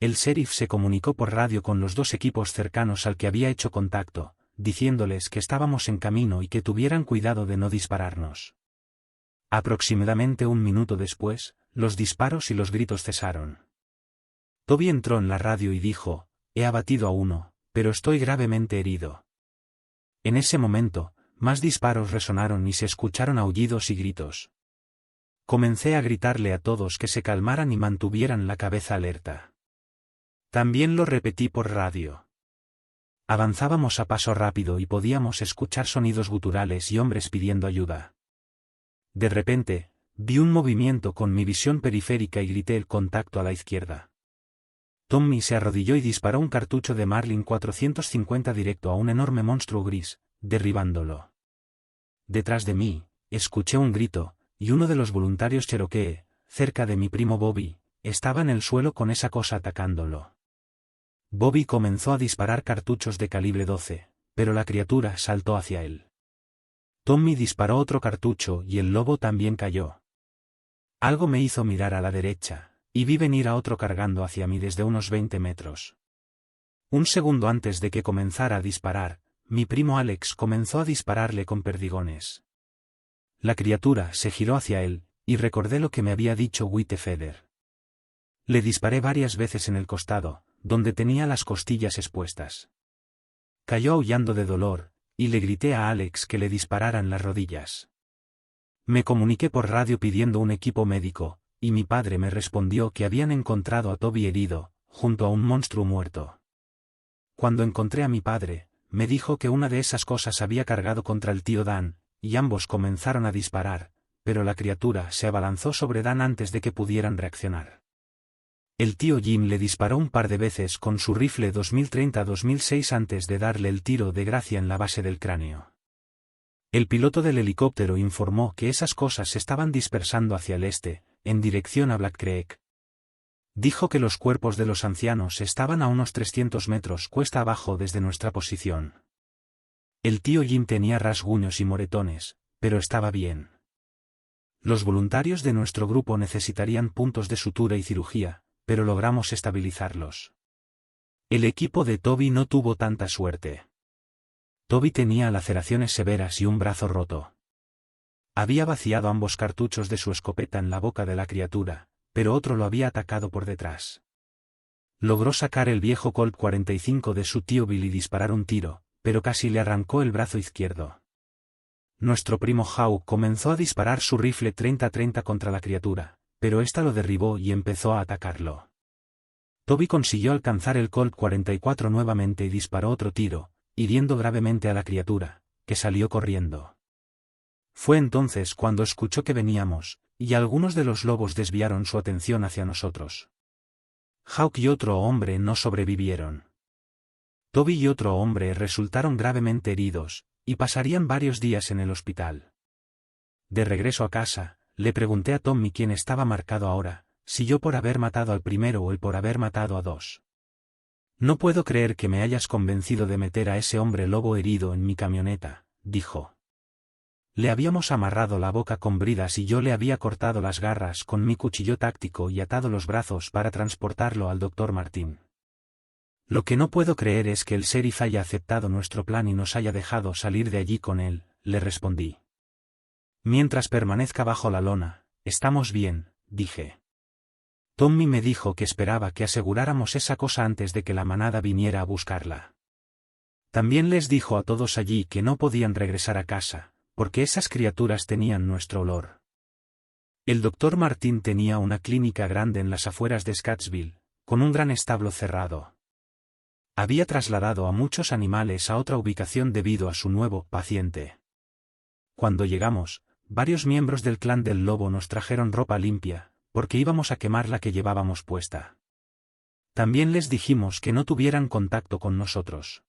El sheriff se comunicó por radio con los 2 equipos cercanos al que había hecho contacto, diciéndoles que estábamos en camino y que tuvieran cuidado de no dispararnos. Aproximadamente un minuto después, los disparos y los gritos cesaron. Toby entró en la radio y dijo: «He abatido a uno, pero estoy gravemente herido». En ese momento, más disparos resonaron y se escucharon aullidos y gritos. Comencé a gritarle a todos que se calmaran y mantuvieran la cabeza alerta. También lo repetí por radio. Avanzábamos a paso rápido y podíamos escuchar sonidos guturales y hombres pidiendo ayuda. De repente, vi un movimiento con mi visión periférica y grité el contacto a la izquierda. Tommy se arrodilló y disparó un cartucho de Marlin 450 directo a un enorme monstruo gris, derribándolo. Detrás de mí, escuché un grito, y uno de los voluntarios Cherokee, cerca de mi primo Bobby, estaba en el suelo con esa cosa atacándolo. Bobby comenzó a disparar cartuchos de calibre 12, pero la criatura saltó hacia él. Tommy disparó otro cartucho y el lobo también cayó. Algo me hizo mirar a la derecha, y vi venir a otro cargando hacia mí desde unos 20 metros. Un segundo antes de que comenzara a disparar, mi primo Alex comenzó a dispararle con perdigones. La criatura se giró hacia él, y recordé lo que me había dicho Whitefeather. Le disparé varias veces en el costado, donde tenía las costillas expuestas. Cayó aullando de dolor, y le grité a Alex que le disparara en las rodillas. Me comuniqué por radio pidiendo un equipo médico, y mi padre me respondió que habían encontrado a Toby herido, junto a un monstruo muerto. Cuando encontré a mi padre, me dijo que una de esas cosas había cargado contra el tío Dan, y ambos comenzaron a disparar, pero la criatura se abalanzó sobre Dan antes de que pudieran reaccionar. El tío Jim le disparó un par de veces con su rifle 2030-2006 antes de darle el tiro de gracia en la base del cráneo. El piloto del helicóptero informó que esas cosas se estaban dispersando hacia el este, en dirección a Black Creek. Dijo que los cuerpos de los ancianos estaban a unos 300 metros cuesta abajo desde nuestra posición. El tío Jim tenía rasguños y moretones, pero estaba bien. Los voluntarios de nuestro grupo necesitarían puntos de sutura y cirugía, pero logramos estabilizarlos. El equipo de Toby no tuvo tanta suerte. Toby tenía laceraciones severas y un brazo roto. Había vaciado ambos cartuchos de su escopeta en la boca de la criatura, pero otro lo había atacado por detrás. Logró sacar el viejo Colt 45 de su tío Bill y disparar un tiro, pero casi le arrancó el brazo izquierdo. Nuestro primo Hawk comenzó a disparar su rifle 30-30 contra la criatura, pero ésta lo derribó y empezó a atacarlo. Toby consiguió alcanzar el Colt 44 nuevamente y disparó otro tiro, hiriendo gravemente a la criatura, que salió corriendo. Fue entonces cuando escuchó que veníamos, y algunos de los lobos desviaron su atención hacia nosotros. Hawk y otro hombre no sobrevivieron. Toby y otro hombre resultaron gravemente heridos, y pasarían varios días en el hospital. De regreso a casa, le pregunté a Tommy quién estaba marcado ahora, si yo por haber matado al primero o él por haber matado a 2. No puedo creer que me hayas convencido de meter a ese hombre lobo herido en mi camioneta, dijo. Le habíamos amarrado la boca con bridas y yo le había cortado las garras con mi cuchillo táctico y atado los brazos para transportarlo al Dr. Martín. Lo que no puedo creer es que el sheriff haya aceptado nuestro plan y nos haya dejado salir de allí con él, le respondí. Mientras permanezca bajo la lona, estamos bien, dije. Tommy me dijo que esperaba que aseguráramos esa cosa antes de que la manada viniera a buscarla. También les dijo a todos allí que no podían regresar a casa, porque esas criaturas tenían nuestro olor. El Dr. Martín tenía una clínica grande en las afueras de Scottsville, con un gran establo cerrado. Había trasladado a muchos animales a otra ubicación debido a su nuevo paciente. Cuando llegamos, varios miembros del clan del lobo nos trajeron ropa limpia, porque íbamos a quemar la que llevábamos puesta. También les dijimos que no tuvieran contacto con nosotros.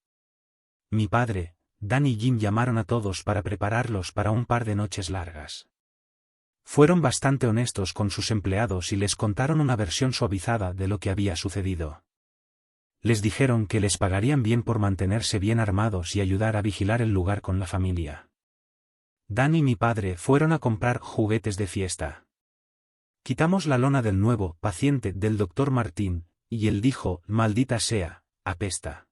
Mi padre, Dan y Jim llamaron a todos para prepararlos para un par de noches largas. Fueron bastante honestos con sus empleados y les contaron una versión suavizada de lo que había sucedido. Les dijeron que les pagarían bien por mantenerse bien armados y ayudar a vigilar el lugar con la familia. Dan y mi padre fueron a comprar juguetes de fiesta. Quitamos la lona del nuevo paciente del doctor Martín, y él dijo, maldita sea, apesta.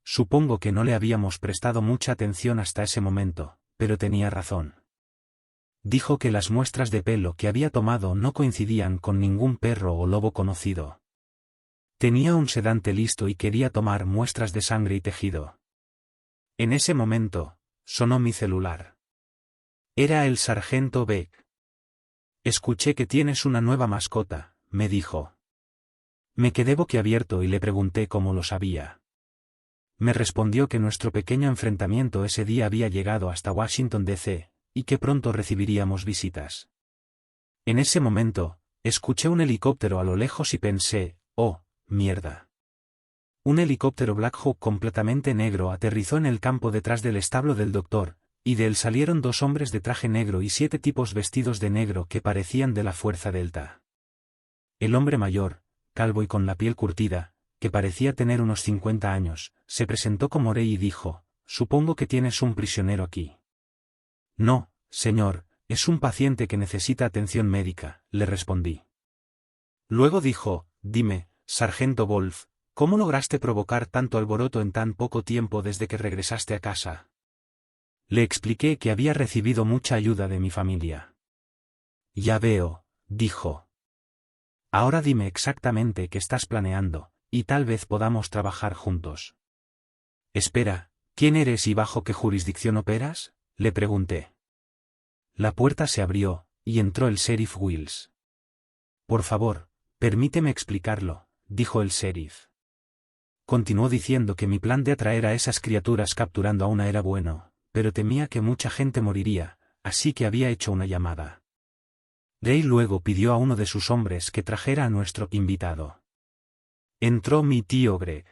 Supongo que no le habíamos prestado mucha atención hasta ese momento, pero tenía razón. Dijo que las muestras de pelo que había tomado no coincidían con ningún perro o lobo conocido. Tenía un sedante listo y quería tomar muestras de sangre y tejido. En ese momento, sonó mi celular. Era el sargento Beck. Escuché que tienes una nueva mascota, me dijo. Me quedé boquiabierto y le pregunté cómo lo sabía. Me respondió que nuestro pequeño enfrentamiento ese día había llegado hasta Washington D.C., y que pronto recibiríamos visitas. En ese momento, escuché un helicóptero a lo lejos y pensé, oh, mierda. Un helicóptero Black Hawk completamente negro aterrizó en el campo detrás del establo del doctor, y de él salieron 2 hombres de traje negro y 7 tipos vestidos de negro que parecían de la Fuerza Delta. El hombre mayor, calvo y con la piel curtida, que parecía tener unos 50 años, se presentó como rey y dijo, supongo que tienes un prisionero aquí. No, señor, es un paciente que necesita atención médica, le respondí. Luego dijo, dime, sargento Wolf, ¿cómo lograste provocar tanto alboroto en tan poco tiempo desde que regresaste a casa? Le expliqué que había recibido mucha ayuda de mi familia. Ya veo, dijo. Ahora dime exactamente qué estás planeando, y tal vez podamos trabajar juntos. Espera, ¿quién eres y bajo qué jurisdicción operas? Le pregunté. La puerta se abrió, y entró el sheriff Wills. Por favor, permíteme explicarlo, dijo el sheriff. Continuó diciendo que mi plan de atraer a esas criaturas capturando a una era bueno, pero temía que mucha gente moriría, así que había hecho una llamada. Ray luego pidió a uno de sus hombres que trajera a nuestro invitado. Entró mi tío Greg.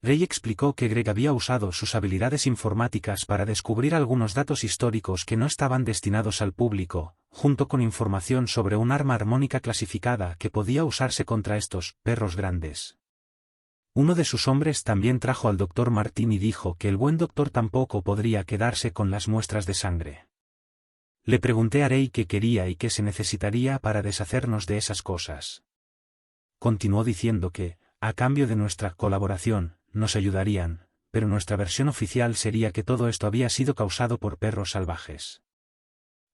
Ray explicó que Greg había usado sus habilidades informáticas para descubrir algunos datos históricos que no estaban destinados al público, junto con información sobre un arma armónica clasificada que podía usarse contra estos perros grandes. Uno de sus hombres también trajo al doctor Martín y dijo que el buen doctor tampoco podría quedarse con las muestras de sangre. Le pregunté a Ray qué quería y qué se necesitaría para deshacernos de esas cosas. Continuó diciendo que, a cambio de nuestra colaboración, nos ayudarían, pero nuestra versión oficial sería que todo esto había sido causado por perros salvajes.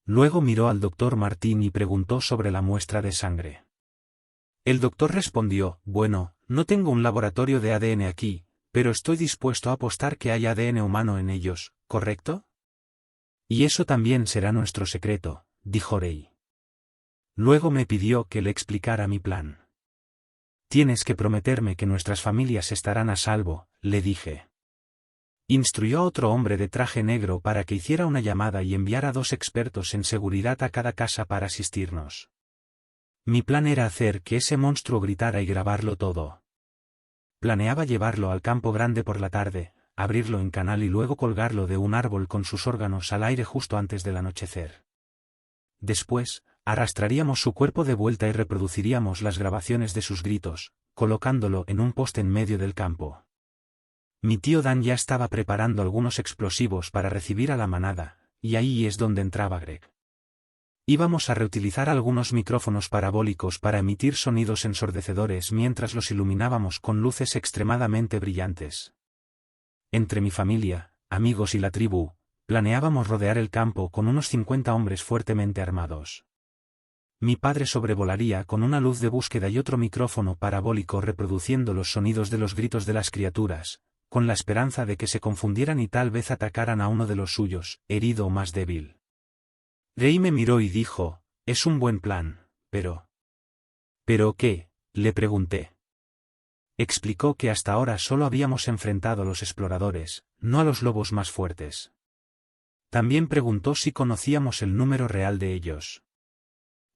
Luego miró al doctor Martín y preguntó sobre la muestra de sangre. El doctor respondió, bueno, no tengo un laboratorio de ADN aquí, pero estoy dispuesto a apostar que hay ADN humano en ellos, ¿correcto? Y eso también será nuestro secreto, dijo Ray. Luego me pidió que le explicara mi plan. Tienes que prometerme que nuestras familias estarán a salvo, le dije. Instruyó a otro hombre de traje negro para que hiciera una llamada y enviara 2 expertos en seguridad a cada casa para asistirnos. Mi plan era hacer que ese monstruo gritara y grabarlo todo. Planeaba llevarlo al campo grande por la tarde, abrirlo en canal y luego colgarlo de un árbol con sus órganos al aire justo antes del anochecer. Después, arrastraríamos su cuerpo de vuelta y reproduciríamos las grabaciones de sus gritos, colocándolo en un poste en medio del campo. Mi tío Dan ya estaba preparando algunos explosivos para recibir a la manada, y ahí es donde entraba Greg. Íbamos a reutilizar algunos micrófonos parabólicos para emitir sonidos ensordecedores mientras los iluminábamos con luces extremadamente brillantes. Entre mi familia, amigos y la tribu, planeábamos rodear el campo con unos 50 hombres fuertemente armados. Mi padre sobrevolaría con una luz de búsqueda y otro micrófono parabólico reproduciendo los sonidos de los gritos de las criaturas, con la esperanza de que se confundieran y tal vez atacaran a uno de los suyos, herido o más débil. Ray me miró y dijo, es un buen plan, pero... ¿Pero qué? Le pregunté. Explicó que hasta ahora solo habíamos enfrentado a los exploradores, no a los lobos más fuertes. También preguntó si conocíamos el número real de ellos.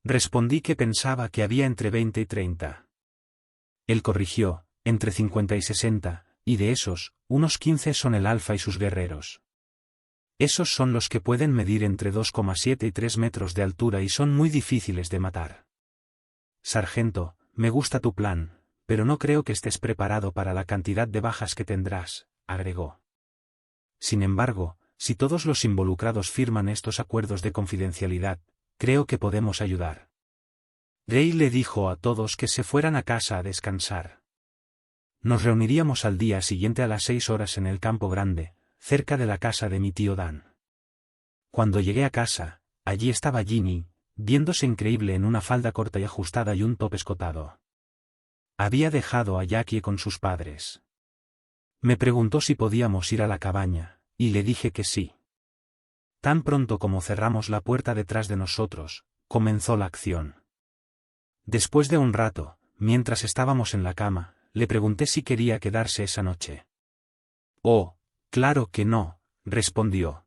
Respondí que pensaba que había entre 20 y 30. Él corrigió, entre 50 y 60, y de esos, unos 15 son el alfa y sus guerreros. Esos son los que pueden medir entre 2,7 y 3 metros de altura y son muy difíciles de matar. Sargento, me gusta tu plan, pero no creo que estés preparado para la cantidad de bajas que tendrás, agregó. Sin embargo, si todos los involucrados firman estos acuerdos de confidencialidad, creo que podemos ayudar. Rey le dijo a todos que se fueran a casa a descansar. Nos reuniríamos al día siguiente a las 6 horas en el campo grande, cerca de la casa de mi tío Dan. Cuando llegué a casa, allí estaba Ginny, viéndose increíble en una falda corta y ajustada y un top escotado. Había dejado a Jackie con sus padres. Me preguntó si podíamos ir a la cabaña, y le dije que sí. Tan pronto como cerramos la puerta detrás de nosotros, comenzó la acción. Después de un rato, mientras estábamos en la cama, le pregunté si quería quedarse esa noche. Oh, claro que no, respondió.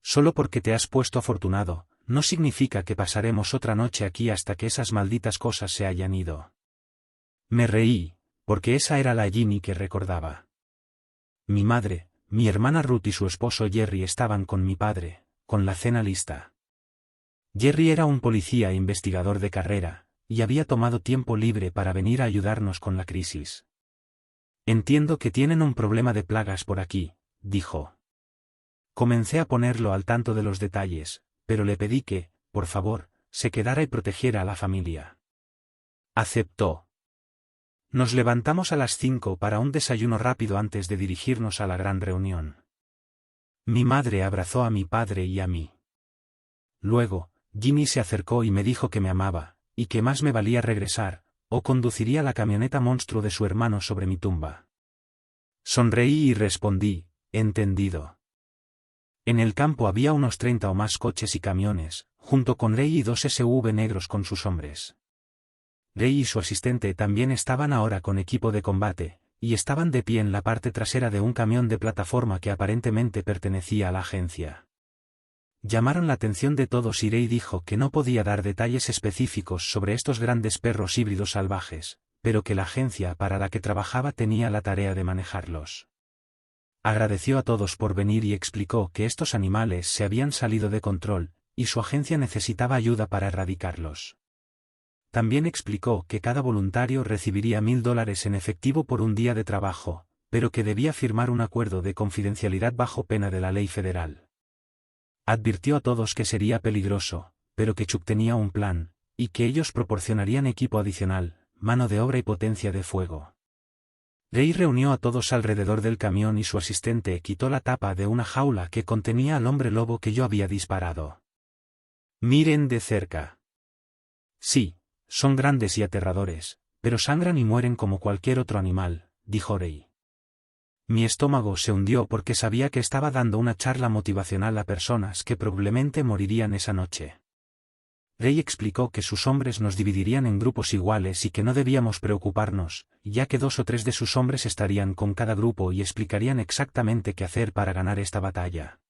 Solo porque te has puesto afortunado, no significa que pasaremos otra noche aquí hasta que esas malditas cosas se hayan ido. Me reí, porque esa era la Ginny que recordaba. Mi madre, mi hermana Ruth y su esposo Jerry estaban con mi padre, con la cena lista. Jerry era un policía e investigador de carrera, y había tomado tiempo libre para venir a ayudarnos con la crisis. Entiendo que tienen un problema de plagas por aquí, dijo. Comencé a ponerlo al tanto de los detalles, pero le pedí que, por favor, se quedara y protegiera a la familia. Aceptó. Nos levantamos a las 5 para un desayuno rápido antes de dirigirnos a la gran reunión. Mi madre abrazó a mi padre y a mí. Luego, Jimmy se acercó y me dijo que me amaba, y que más me valía regresar, o conduciría la camioneta monstruo de su hermano sobre mi tumba. Sonreí y respondí, entendido. En el campo había unos 30 o más coches y camiones, junto con Ray y 2 SUV negros con sus hombres. Ray y su asistente también estaban ahora con equipo de combate, y estaban de pie en la parte trasera de un camión de plataforma que aparentemente pertenecía a la agencia. Llamaron la atención de todos y Ray dijo que no podía dar detalles específicos sobre estos grandes perros híbridos salvajes, pero que la agencia para la que trabajaba tenía la tarea de manejarlos. Agradeció a todos por venir y explicó que estos animales se habían salido de control, y su agencia necesitaba ayuda para erradicarlos. También explicó que cada voluntario recibiría $1000 en efectivo por un día de trabajo, pero que debía firmar un acuerdo de confidencialidad bajo pena de la ley federal. Advirtió a todos que sería peligroso, pero que Chuck tenía un plan, y que ellos proporcionarían equipo adicional, mano de obra y potencia de fuego. Ray reunió a todos alrededor del camión y su asistente quitó la tapa de una jaula que contenía al hombre lobo que yo había disparado. Miren de cerca. Sí, son grandes y aterradores, pero sangran y mueren como cualquier otro animal, dijo Ray. Mi estómago se hundió porque sabía que estaba dando una charla motivacional a personas que probablemente morirían esa noche. Ray explicó que sus hombres nos dividirían en grupos iguales y que no debíamos preocuparnos, ya que 2 o 3 de sus hombres estarían con cada grupo y explicarían exactamente qué hacer para ganar esta batalla.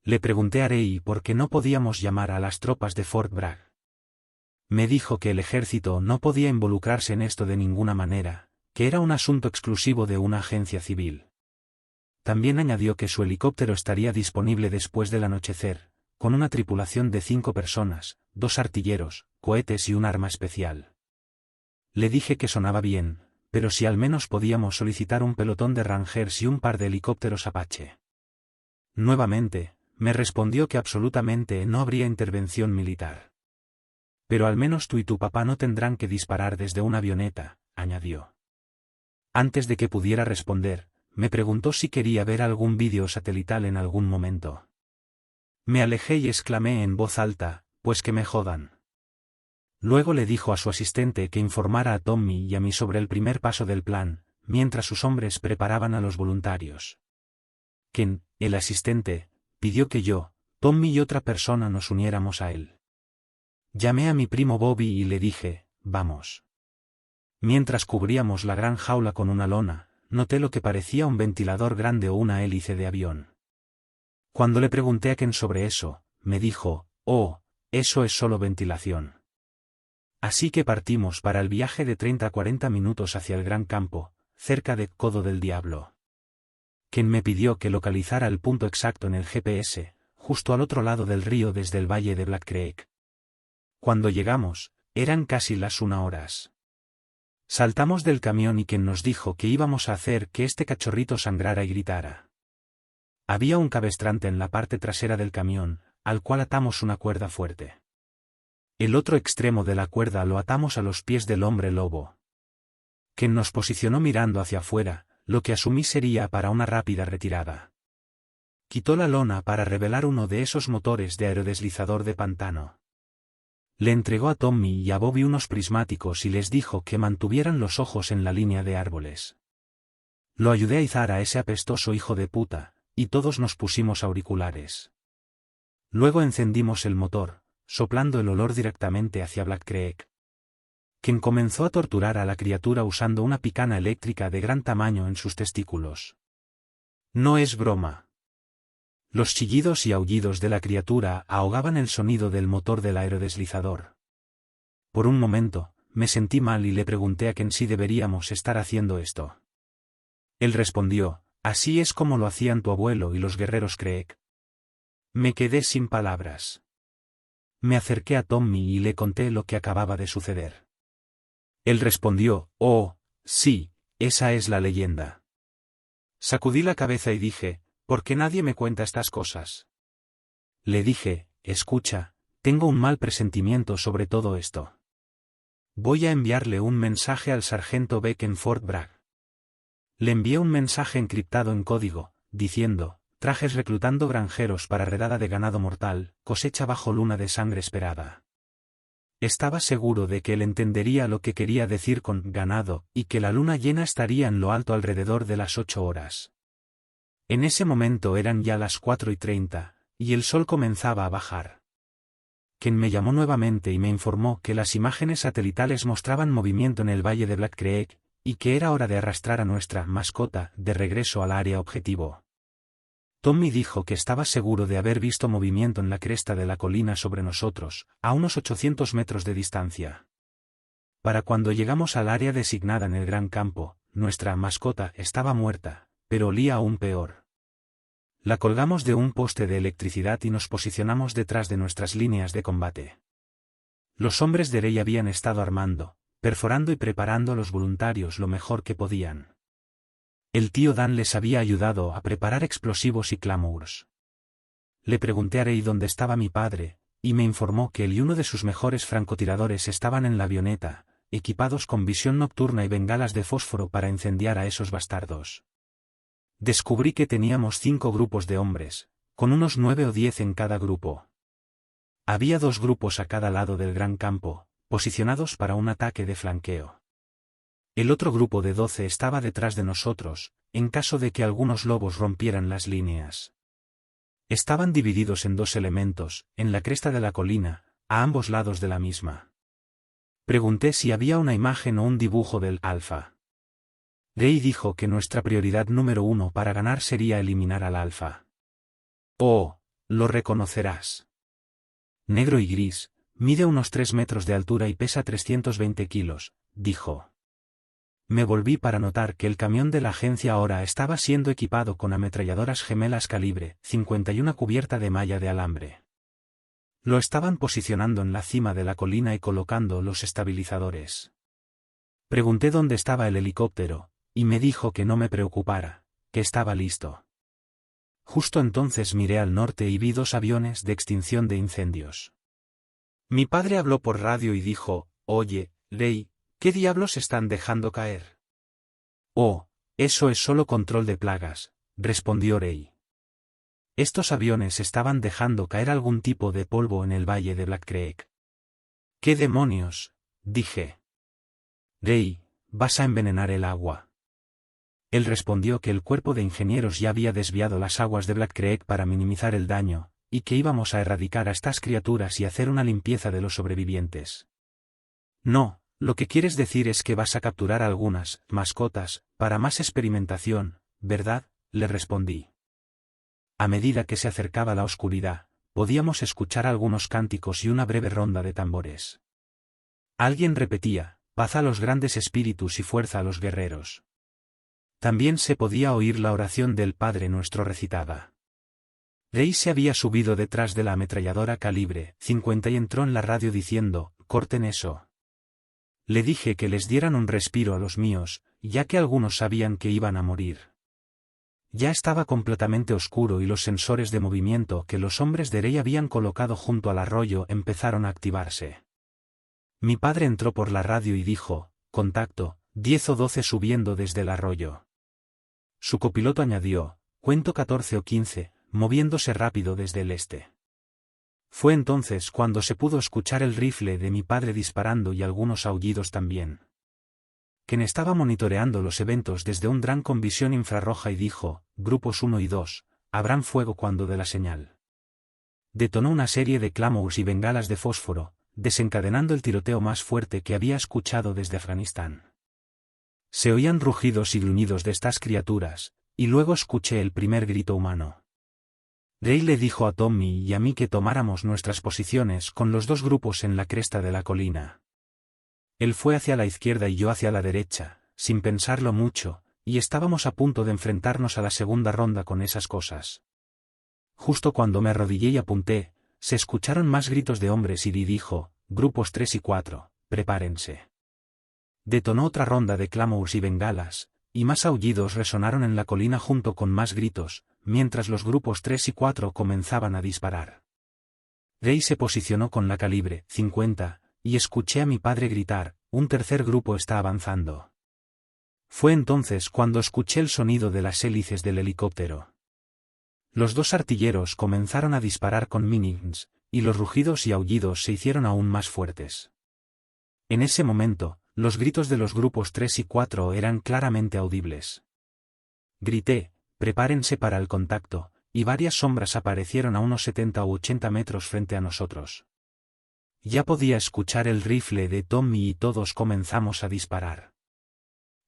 Le pregunté a Ray por qué no podíamos llamar a las tropas de Fort Bragg. Me dijo que el ejército no podía involucrarse en esto de ninguna manera, que era un asunto exclusivo de una agencia civil. También añadió que su helicóptero estaría disponible después del anochecer, con una tripulación de 5 personas, 2 artilleros, cohetes y un arma especial. Le dije que sonaba bien, pero si al menos podíamos solicitar un pelotón de Rangers y un par de helicópteros Apache. Nuevamente, me respondió que absolutamente no habría intervención militar. Pero al menos tú y tu papá no tendrán que disparar desde una avioneta, añadió. Antes de que pudiera responder, me preguntó si quería ver algún vídeo satelital en algún momento. Me alejé y exclamé en voz alta, pues que me jodan. Luego le dijo a su asistente que informara a Tommy y a mí sobre el primer paso del plan, mientras sus hombres preparaban a los voluntarios. Ken, el asistente, pidió que yo, Tommy y otra persona nos uniéramos a él. Llamé a mi primo Bobby y le dije, vamos. Mientras cubríamos la gran jaula con una lona, noté lo que parecía un ventilador grande o una hélice de avión. Cuando le pregunté a Ken sobre eso, me dijo, oh, eso es solo ventilación. Así que partimos para el viaje de 30 a 40 minutos hacia el Gran Campo, cerca de Codo del Diablo. Ken me pidió que localizara el punto exacto en el GPS, justo al otro lado del río desde el valle de Black Creek. Cuando llegamos, eran casi las 1:00. Saltamos del camión y Ken nos dijo que íbamos a hacer que este cachorrito sangrara y gritara. Había un cabestrante en la parte trasera del camión, al cual atamos una cuerda fuerte. El otro extremo de la cuerda lo atamos a los pies del hombre lobo. Ken nos posicionó mirando hacia afuera, lo que asumí sería para una rápida retirada. Quitó la lona para revelar uno de esos motores de aerodeslizador de pantano. Le entregó a Tommy y a Bobby unos prismáticos y les dijo que mantuvieran los ojos en la línea de árboles. Lo ayudé a izar a ese apestoso hijo de puta, y todos nos pusimos auriculares. Luego encendimos el motor, soplando el olor directamente hacia Black Creek. Ken comenzó a torturar a la criatura usando una picana eléctrica de gran tamaño en sus testículos. No es broma. Los chillidos y aullidos de la criatura ahogaban el sonido del motor del aerodeslizador. Por un momento, me sentí mal y le pregunté a Ken si deberíamos estar haciendo esto. Él respondió, así es como lo hacían tu abuelo y los guerreros Creek. Me quedé sin palabras. Me acerqué a Tommy y le conté lo que acababa de suceder. Él respondió, oh, sí, esa es la leyenda. Sacudí la cabeza y dije, ¿por qué nadie me cuenta estas cosas? Le dije, escucha, tengo un mal presentimiento sobre todo esto. Voy a enviarle un mensaje al sargento Beck en Fort Bragg. Le envié un mensaje encriptado en código, diciendo, trajes reclutando granjeros para redada de ganado mortal, cosecha bajo luna de sangre esperada. Estaba seguro de que él entendería lo que quería decir con ganado, y que la luna llena estaría en lo alto alrededor de las 8:00. En ese momento eran ya las 4:30, y el sol comenzaba a bajar. Ken me llamó nuevamente y me informó que las imágenes satelitales mostraban movimiento en el valle de Black Creek, y que era hora de arrastrar a nuestra mascota de regreso al área objetivo. Tommy dijo que estaba seguro de haber visto movimiento en la cresta de la colina sobre nosotros, a unos 800 metros de distancia. Para cuando llegamos al área designada en el Gran Campo, nuestra mascota estaba muerta, pero olía aún peor. La colgamos de un poste de electricidad y nos posicionamos detrás de nuestras líneas de combate. Los hombres de Rey habían estado armando, perforando y preparando a los voluntarios lo mejor que podían. El tío Dan les había ayudado a preparar explosivos y claymores. Le pregunté a Rey dónde estaba mi padre, y me informó que él y uno de sus mejores francotiradores estaban en la avioneta, equipados con visión nocturna y bengalas de fósforo para incendiar a esos bastardos. Descubrí que teníamos 5 grupos de hombres, con unos 9 o 10 en cada grupo. Había 2 grupos a cada lado del Gran Campo, posicionados para un ataque de flanqueo. El otro grupo de 12 estaba detrás de nosotros, en caso de que algunos lobos rompieran las líneas. Estaban divididos en 2 elementos, en la cresta de la colina, a ambos lados de la misma. Pregunté si había una imagen o un dibujo del Alfa. Rey dijo que nuestra prioridad número 1 para ganar sería eliminar al Alfa. Oh, lo reconocerás. Negro y gris, mide unos 3 metros de altura y pesa 320 kilos, dijo. Me volví para notar que el camión de la agencia ahora estaba siendo equipado con ametralladoras gemelas calibre 51 cubierta de malla de alambre. Lo estaban posicionando en la cima de la colina y colocando los estabilizadores. Pregunté dónde estaba el helicóptero, y me dijo que no me preocupara, que estaba listo. Justo entonces miré al norte y vi 2 aviones de extinción de incendios. Mi padre habló por radio y dijo, oye, Rey, ¿qué diablos están dejando caer? Oh, eso es solo control de plagas, respondió Rey. Estos aviones estaban dejando caer algún tipo de polvo en el valle de Black Creek. ¿Qué demonios? Dije. Rey, vas a envenenar el agua. Él respondió que el cuerpo de ingenieros ya había desviado las aguas de Black Creek para minimizar el daño, y que íbamos a erradicar a estas criaturas y hacer una limpieza de los sobrevivientes. No, lo que quieres decir es que vas a capturar algunas mascotas, para más experimentación, ¿verdad?, le respondí. A medida que se acercaba la oscuridad, podíamos escuchar algunos cánticos y una breve ronda de tambores. Alguien repetía, paz a los grandes espíritus y fuerza a los guerreros. También se podía oír la oración del Padre Nuestro recitada. Rey se había subido detrás de la ametralladora calibre 50 y entró en la radio diciendo, corten eso. Le dije que les dieran un respiro a los míos, ya que algunos sabían que iban a morir. Ya estaba completamente oscuro y los sensores de movimiento que los hombres de Rey habían colocado junto al arroyo empezaron a activarse. Mi padre entró por la radio y dijo, contacto, 10 o 12 subiendo desde el arroyo. Su copiloto añadió, cuento 14 o 15, moviéndose rápido desde el este. Fue entonces cuando se pudo escuchar el rifle de mi padre disparando y algunos aullidos también. Ken estaba monitoreando los eventos desde un dron con visión infrarroja y dijo, grupos 1 y 2, habrán fuego cuando dé la señal. Detonó una serie de claymores y bengalas de fósforo, desencadenando el tiroteo más fuerte que había escuchado desde Afganistán. Se oían rugidos y gruñidos de estas criaturas, y luego escuché el primer grito humano. Rey le dijo a Tommy y a mí que tomáramos nuestras posiciones con los dos grupos en la cresta de la colina. Él fue hacia la izquierda y yo hacia la derecha, sin pensarlo mucho, y estábamos a punto de enfrentarnos a la segunda ronda con esas cosas. Justo cuando me arrodillé y apunté, se escucharon más gritos de hombres y Dee dijo, grupos 3 y 4, prepárense. Detonó otra ronda de claymores y bengalas, y más aullidos resonaron en la colina junto con más gritos, mientras los grupos 3 y 4 comenzaban a disparar. Rey se posicionó con la calibre 50, y escuché a mi padre gritar, un tercer grupo está avanzando. Fue entonces cuando escuché el sonido de las hélices del helicóptero. Los dos artilleros comenzaron a disparar con miniguns, y los rugidos y aullidos se hicieron aún más fuertes. En ese momento, los gritos de los grupos 3 y 4 eran claramente audibles. Grité, prepárense para el contacto, y varias sombras aparecieron a unos 70 u 80 metros frente a nosotros. Ya podía escuchar el rifle de Tommy y todos comenzamos a disparar.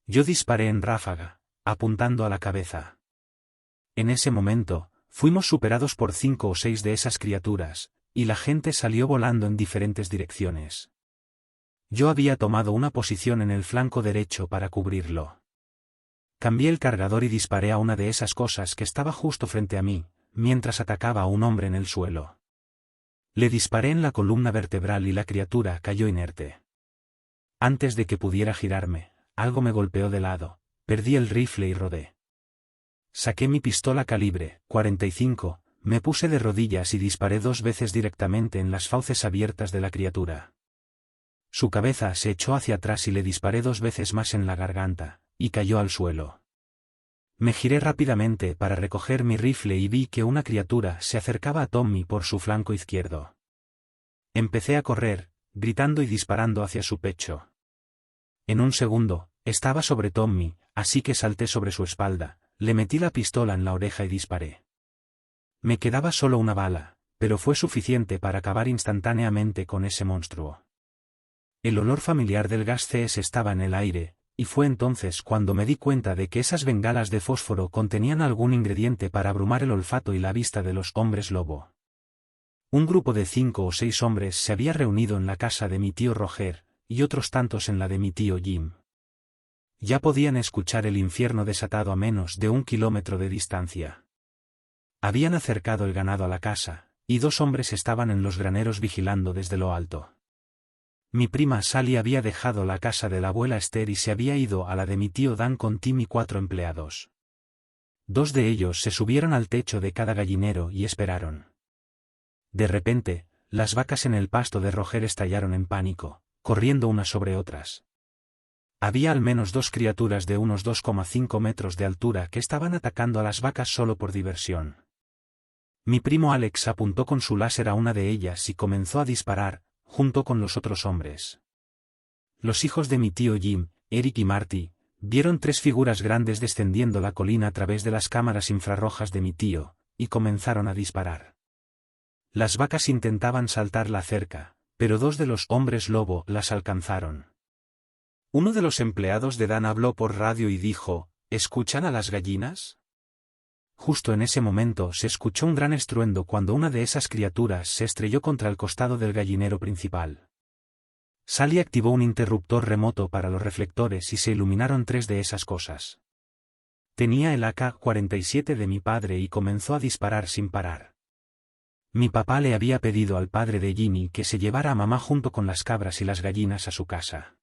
Yo disparé en ráfaga, apuntando a la cabeza. En ese momento, fuimos superados por 5 o 6 de esas criaturas, y la gente salió volando en diferentes direcciones. Yo había tomado una posición en el flanco derecho para cubrirlo. Cambié el cargador y disparé a una de esas cosas que estaba justo frente a mí, mientras atacaba a un hombre en el suelo. Le disparé en la columna vertebral y la criatura cayó inerte. Antes de que pudiera girarme, algo me golpeó de lado, perdí el rifle y rodé. Saqué mi pistola calibre 45, me puse de rodillas y disparé 2 veces directamente en las fauces abiertas de la criatura. Su cabeza se echó hacia atrás y le disparé 2 veces más en la garganta, y cayó al suelo. Me giré rápidamente para recoger mi rifle y vi que una criatura se acercaba a Tommy por su flanco izquierdo. Empecé a correr, gritando y disparando hacia su pecho. En un segundo, estaba sobre Tommy, así que salté sobre su espalda, le metí la pistola en la oreja y disparé. Me quedaba solo una bala, pero fue suficiente para acabar instantáneamente con ese monstruo. El olor familiar del gas CS estaba en el aire, y fue entonces cuando me di cuenta de que esas bengalas de fósforo contenían algún ingrediente para abrumar el olfato y la vista de los hombres lobo. Un grupo de 5 o 6 hombres se había reunido en la casa de mi tío Roger, y otros tantos en la de mi tío Jim. Ya podían escuchar el infierno desatado a menos de 1 kilómetro de distancia. Habían acercado el ganado a la casa, y 2 hombres estaban en los graneros vigilando desde lo alto. Mi prima Sally había dejado la casa de la abuela Esther y se había ido a la de mi tío Dan con Tim y 4 empleados. 2 de ellos se subieron al techo de cada gallinero y esperaron. De repente, las vacas en el pasto de Roger estallaron en pánico, corriendo unas sobre otras. Había al menos 2 criaturas de unos 2,5 metros de altura que estaban atacando a las vacas solo por diversión. Mi primo Alex apuntó con su láser a una de ellas y comenzó a disparar, junto con los otros hombres. Los hijos de mi tío Jim, Eric y Marty, vieron 3 figuras grandes descendiendo la colina a través de las cámaras infrarrojas de mi tío, y comenzaron a disparar. Las vacas intentaban saltar la cerca, pero 2 de los hombres lobo las alcanzaron. Uno de los empleados de Dan habló por radio y dijo, ¿escuchan a las gallinas? Justo en ese momento se escuchó un gran estruendo cuando una de esas criaturas se estrelló contra el costado del gallinero principal. Sally activó un interruptor remoto para los reflectores y se iluminaron 3 de esas cosas. Tenía el AK-47 de mi padre y comenzó a disparar sin parar. Mi papá le había pedido al padre de Ginny que se llevara a mamá junto con las cabras y las gallinas a su casa.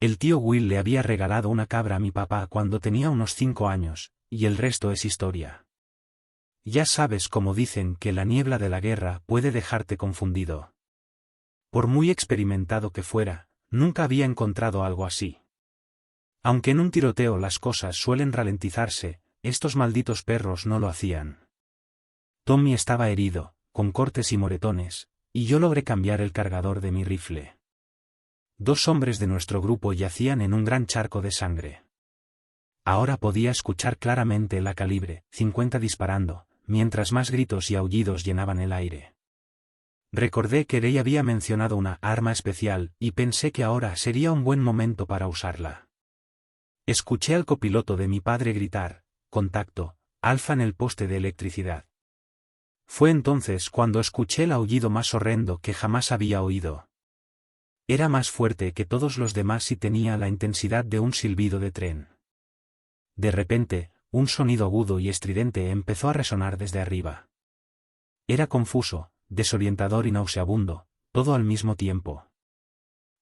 El tío Will le había regalado una cabra a mi papá cuando tenía unos 5 años, y el resto es historia. Ya sabes cómo dicen que la niebla de la guerra puede dejarte confundido. Por muy experimentado que fuera, nunca había encontrado algo así. Aunque en un tiroteo las cosas suelen ralentizarse, estos malditos perros no lo hacían. Tommy estaba herido, con cortes y moretones, y yo logré cambiar el cargador de mi rifle. 2 hombres de nuestro grupo yacían en un gran charco de sangre. Ahora podía escuchar claramente la calibre 50 disparando, mientras más gritos y aullidos llenaban el aire. Recordé que Ray había mencionado una arma especial y pensé que ahora sería un buen momento para usarla. Escuché al copiloto de mi padre gritar: «Contacto, Alfa en el poste de electricidad». Fue entonces cuando escuché el aullido más horrendo que jamás había oído. Era más fuerte que todos los demás y tenía la intensidad de un silbido de tren. De repente, un sonido agudo y estridente empezó a resonar desde arriba. Era confuso, desorientador y nauseabundo, todo al mismo tiempo.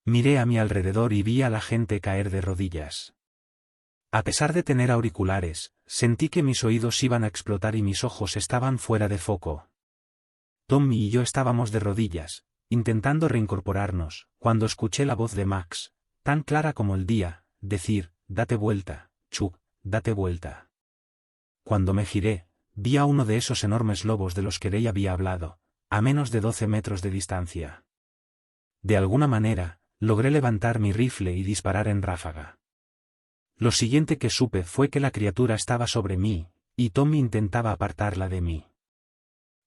Miré a mi alrededor y vi a la gente caer de rodillas. A pesar de tener auriculares, sentí que mis oídos iban a explotar y mis ojos estaban fuera de foco. Tommy y yo estábamos de rodillas, intentando reincorporarnos, cuando escuché la voz de Max, tan clara como el día, decir: «Date vuelta, Chuck, date vuelta». Cuando me giré, vi a uno de esos enormes lobos de los que Ray había hablado, a menos de 12 metros de distancia. De alguna manera, logré levantar mi rifle y disparar en ráfaga. Lo siguiente que supe fue que la criatura estaba sobre mí, y Tommy intentaba apartarla de mí.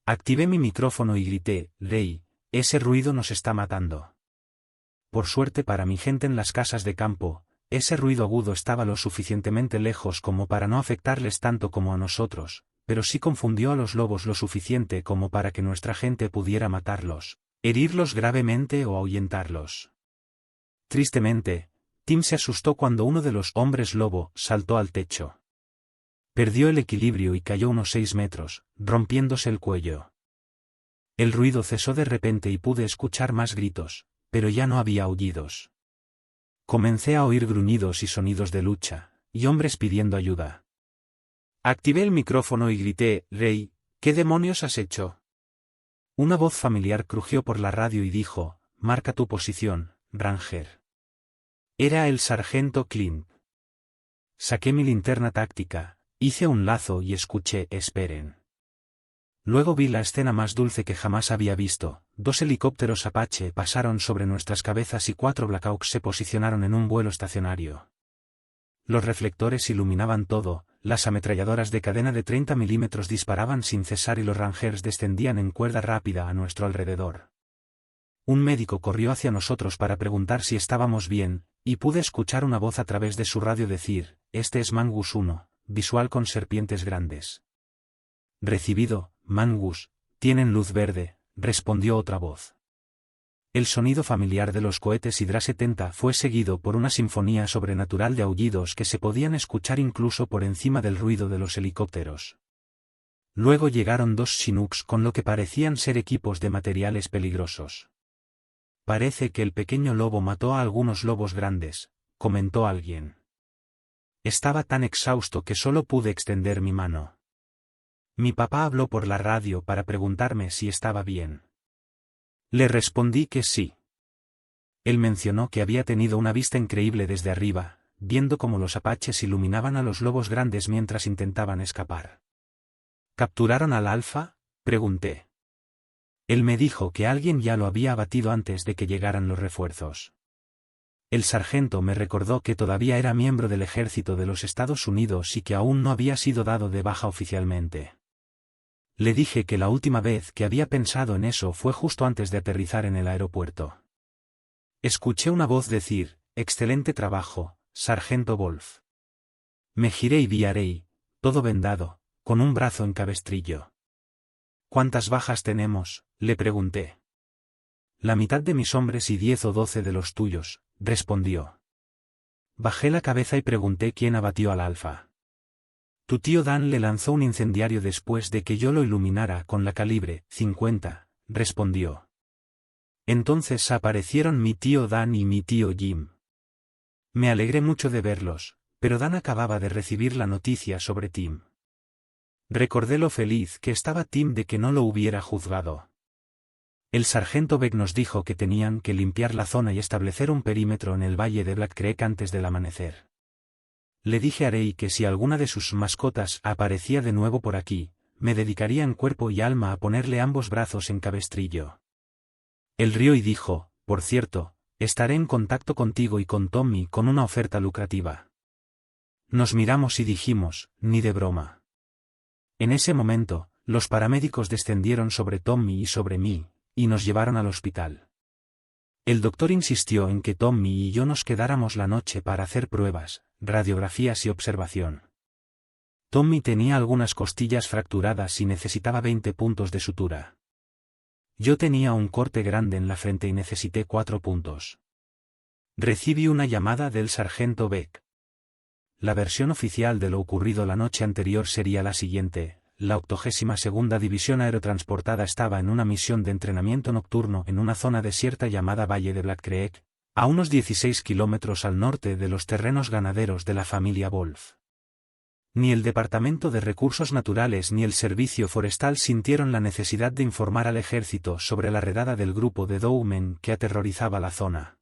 Activé mi micrófono y grité: «Ray, ese ruido nos está matando». Por suerte para mi gente en las casas de campo, ese ruido agudo estaba lo suficientemente lejos como para no afectarles tanto como a nosotros, pero sí confundió a los lobos lo suficiente como para que nuestra gente pudiera matarlos, herirlos gravemente o ahuyentarlos. Tristemente, Tim se asustó cuando uno de los hombres lobo saltó al techo. Perdió el equilibrio y cayó unos 6 metros, rompiéndose el cuello. El ruido cesó de repente y pude escuchar más gritos, pero ya no había aullidos. Comencé a oír gruñidos y sonidos de lucha, y hombres pidiendo ayuda. Activé el micrófono y grité: «Ray, ¿qué demonios has hecho?». Una voz familiar crujió por la radio y dijo: «Marca tu posición, Ranger». Era el sargento Clint. Saqué mi linterna táctica, hice un lazo y escuché: «Esperen». Luego vi la escena más dulce que jamás había visto. 2 helicópteros Apache pasaron sobre nuestras cabezas y 4 Blackhawks se posicionaron en un vuelo estacionario. Los reflectores iluminaban todo, las ametralladoras de cadena de 30 milímetros disparaban sin cesar y los Rangers descendían en cuerda rápida a nuestro alrededor. Un médico corrió hacia nosotros para preguntar si estábamos bien, y pude escuchar una voz a través de su radio decir: «Este es Mangus 1, visual con serpientes grandes». «Recibido, Mangus, tienen luz verde», respondió otra voz. El sonido familiar de los cohetes Hydra 70 fue seguido por una sinfonía sobrenatural de aullidos que se podían escuchar incluso por encima del ruido de los helicópteros. Luego llegaron 2 Chinooks con lo que parecían ser equipos de materiales peligrosos. «Parece que el pequeño lobo mató a algunos lobos grandes», comentó alguien. Estaba tan exhausto que solo pude extender mi mano. Mi papá habló por la radio para preguntarme si estaba bien. Le respondí que sí. Él mencionó que había tenido una vista increíble desde arriba, viendo cómo los apaches iluminaban a los lobos grandes mientras intentaban escapar. ¿Capturaron al Alfa?, pregunté. Él me dijo que alguien ya lo había abatido antes de que llegaran los refuerzos. El sargento me recordó que todavía era miembro del ejército de los Estados Unidos y que aún no había sido dado de baja oficialmente. Le dije que la última vez que había pensado en eso fue justo antes de aterrizar en el aeropuerto. Escuché una voz decir: «Excelente trabajo, sargento Wolf». Me giré y vi a Ray, todo vendado, con un brazo en cabestrillo. ¿Cuántas bajas tenemos?, le pregunté. La mitad de mis hombres y 10 o 12 de los tuyos, respondió. Bajé la cabeza y pregunté quién abatió al Alfa. Tu tío Dan le lanzó un incendiario después de que yo lo iluminara con la calibre 50, respondió. Entonces aparecieron mi tío Dan y mi tío Jim. Me alegré mucho de verlos, pero Dan acababa de recibir la noticia sobre Tim. Recordé lo feliz que estaba Tim de que no lo hubiera juzgado. El sargento Beck nos dijo que tenían que limpiar la zona y establecer un perímetro en el valle de Black Creek antes del amanecer. Le dije a Ray que si alguna de sus mascotas aparecía de nuevo por aquí, me dedicaría en cuerpo y alma a ponerle ambos brazos en cabestrillo. Él rió y dijo, por cierto, estaré en contacto contigo y con Tommy con una oferta lucrativa. Nos miramos y dijimos, ni de broma. En ese momento, los paramédicos descendieron sobre Tommy y sobre mí, y nos llevaron al hospital. El doctor insistió en que Tommy y yo nos quedáramos la noche para hacer pruebas, radiografías y observación. Tommy tenía algunas costillas fracturadas y necesitaba 20 puntos de sutura. Yo tenía un corte grande en la frente y necesité 4 puntos. Recibí una llamada del sargento Beck. La versión oficial de lo ocurrido la noche anterior sería la siguiente: la 82ª División Aerotransportada estaba en una misión de entrenamiento nocturno en una zona desierta llamada Valle de Black Creek, a unos 16 kilómetros al norte de los terrenos ganaderos de la familia Wolf. Ni el Departamento de Recursos Naturales ni el Servicio Forestal sintieron la necesidad de informar al ejército sobre la redada del grupo de Dowmen que aterrorizaba la zona.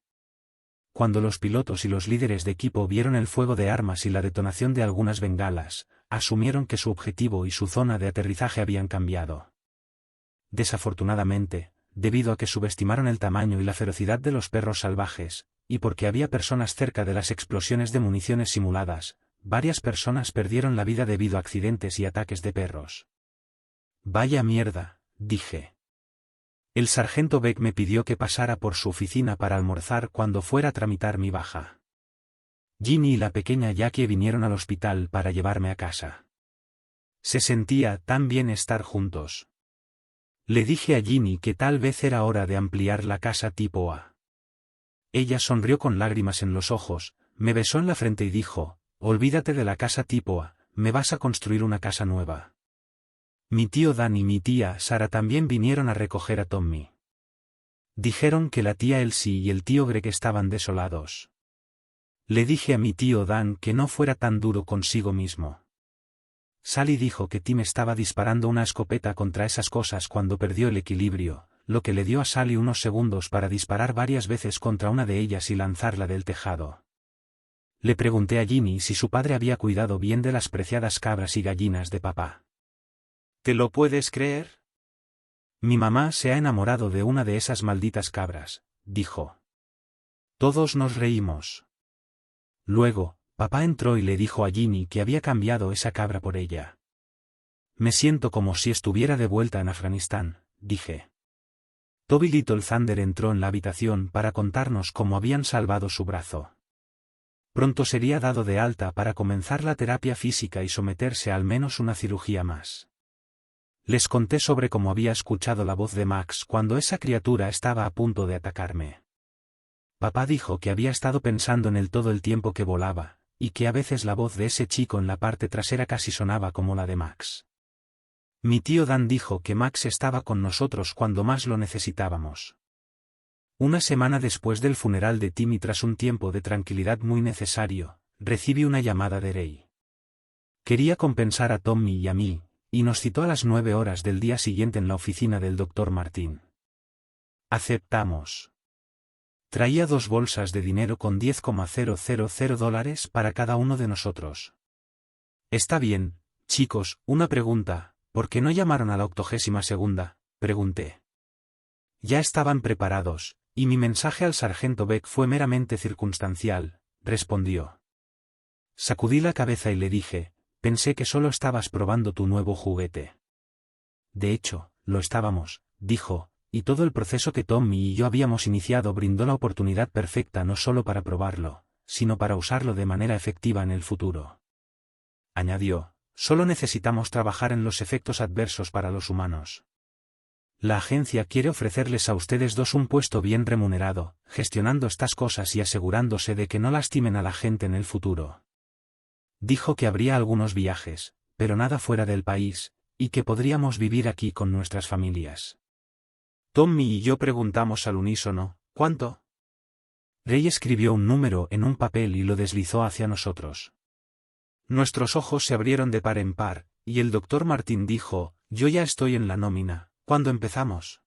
Cuando los pilotos y los líderes de equipo vieron el fuego de armas y la detonación de algunas bengalas, asumieron que su objetivo y su zona de aterrizaje habían cambiado. Desafortunadamente, debido a que subestimaron el tamaño y la ferocidad de los perros salvajes, y porque había personas cerca de las explosiones de municiones simuladas, varias personas perdieron la vida debido a accidentes y ataques de perros. Vaya mierda, dije. El sargento Beck me pidió que pasara por su oficina para almorzar cuando fuera a tramitar mi baja. Ginny y la pequeña Jackie vinieron al hospital para llevarme a casa. Se sentía tan bien estar juntos. Le dije a Ginny que tal vez era hora de ampliar la casa tipo A. Ella sonrió con lágrimas en los ojos, me besó en la frente y dijo, olvídate de la casa tipo A, me vas a construir una casa nueva. Mi tío Dan y mi tía Sara también vinieron a recoger a Tommy. Dijeron que la tía Elsie y el tío Greg estaban desolados. Le dije a mi tío Dan que no fuera tan duro consigo mismo. Sally dijo que Tim estaba disparando una escopeta contra esas cosas cuando perdió el equilibrio, lo que le dio a Sally unos segundos para disparar varias veces contra una de ellas y lanzarla del tejado. Le pregunté a Ginny si su padre había cuidado bien de las preciadas cabras y gallinas de papá. ¿Te lo puedes creer? Mi mamá se ha enamorado de una de esas malditas cabras, dijo. Todos nos reímos. Luego, papá entró y le dijo a Ginny que había cambiado esa cabra por ella. Me siento como si estuviera de vuelta en Afganistán, dije. Toby Little Thunder entró en la habitación para contarnos cómo habían salvado su brazo. Pronto sería dado de alta para comenzar la terapia física y someterse a al menos una cirugía más. Les conté sobre cómo había escuchado la voz de Max cuando esa criatura estaba a punto de atacarme. Papá dijo que había estado pensando en él todo el tiempo que volaba, y que a veces la voz de ese chico en la parte trasera casi sonaba como la de Max. Mi tío Dan dijo que Max estaba con nosotros cuando más lo necesitábamos. Una semana después del funeral de Tim y tras un tiempo de tranquilidad muy necesario, recibí una llamada de Ray. Quería compensar a Tommy y a mí, y nos citó a las 9 horas del día siguiente en la oficina del Dr. Martín. Aceptamos. Traía 2 bolsas de dinero con $10,000 para cada uno de nosotros. Está bien, chicos, una pregunta, ¿por qué no llamaron a la 82ª? Pregunté. Ya estaban preparados, y mi mensaje al sargento Beck fue meramente circunstancial, respondió. Sacudí la cabeza y le dije, pensé que solo estabas probando tu nuevo juguete. De hecho, lo estábamos, dijo, y todo el proceso que Tommy y yo habíamos iniciado brindó la oportunidad perfecta no solo para probarlo, sino para usarlo de manera efectiva en el futuro. Añadió, solo necesitamos trabajar en los efectos adversos para los humanos. La agencia quiere ofrecerles a ustedes dos un puesto bien remunerado, gestionando estas cosas y asegurándose de que no lastimen a la gente en el futuro. Dijo que habría algunos viajes, pero nada fuera del país, y que podríamos vivir aquí con nuestras familias. Tommy y yo preguntamos al unísono, ¿cuánto? Ray escribió un número en un papel y lo deslizó hacia nosotros. Nuestros ojos se abrieron de par en par, y el doctor Martín dijo, yo ya estoy en la nómina, ¿cuándo empezamos?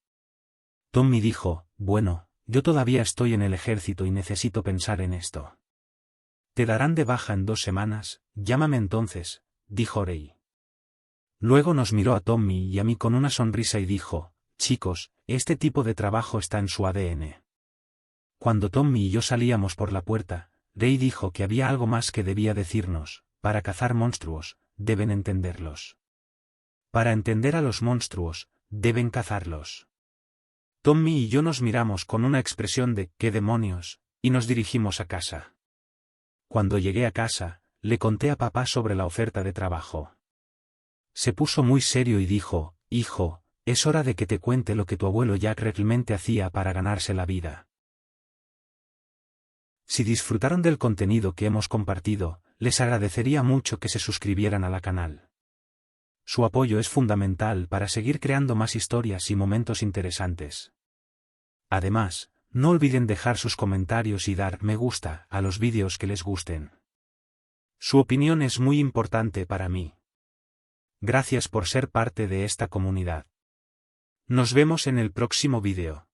Tommy dijo, bueno, yo todavía estoy en el ejército y necesito pensar en esto. Te darán de baja en 2 semanas, llámame entonces, dijo Ray. Luego nos miró a Tommy y a mí con una sonrisa y dijo, chicos, este tipo de trabajo está en su ADN. Cuando Tommy y yo salíamos por la puerta, Ray dijo que había algo más que debía decirnos, para cazar monstruos, deben entenderlos. Para entender a los monstruos, deben cazarlos. Tommy y yo nos miramos con una expresión de ¿qué demonios? Y nos dirigimos a casa. Cuando llegué a casa, le conté a papá sobre la oferta de trabajo. Se puso muy serio y dijo, hijo, es hora de que te cuente lo que tu abuelo Jack realmente hacía para ganarse la vida. Si disfrutaron del contenido que hemos compartido, les agradecería mucho que se suscribieran al canal. Su apoyo es fundamental para seguir creando más historias y momentos interesantes. Además, no olviden dejar sus comentarios y dar me gusta a los vídeos que les gusten. Su opinión es muy importante para mí. Gracias por ser parte de esta comunidad. Nos vemos en el próximo vídeo.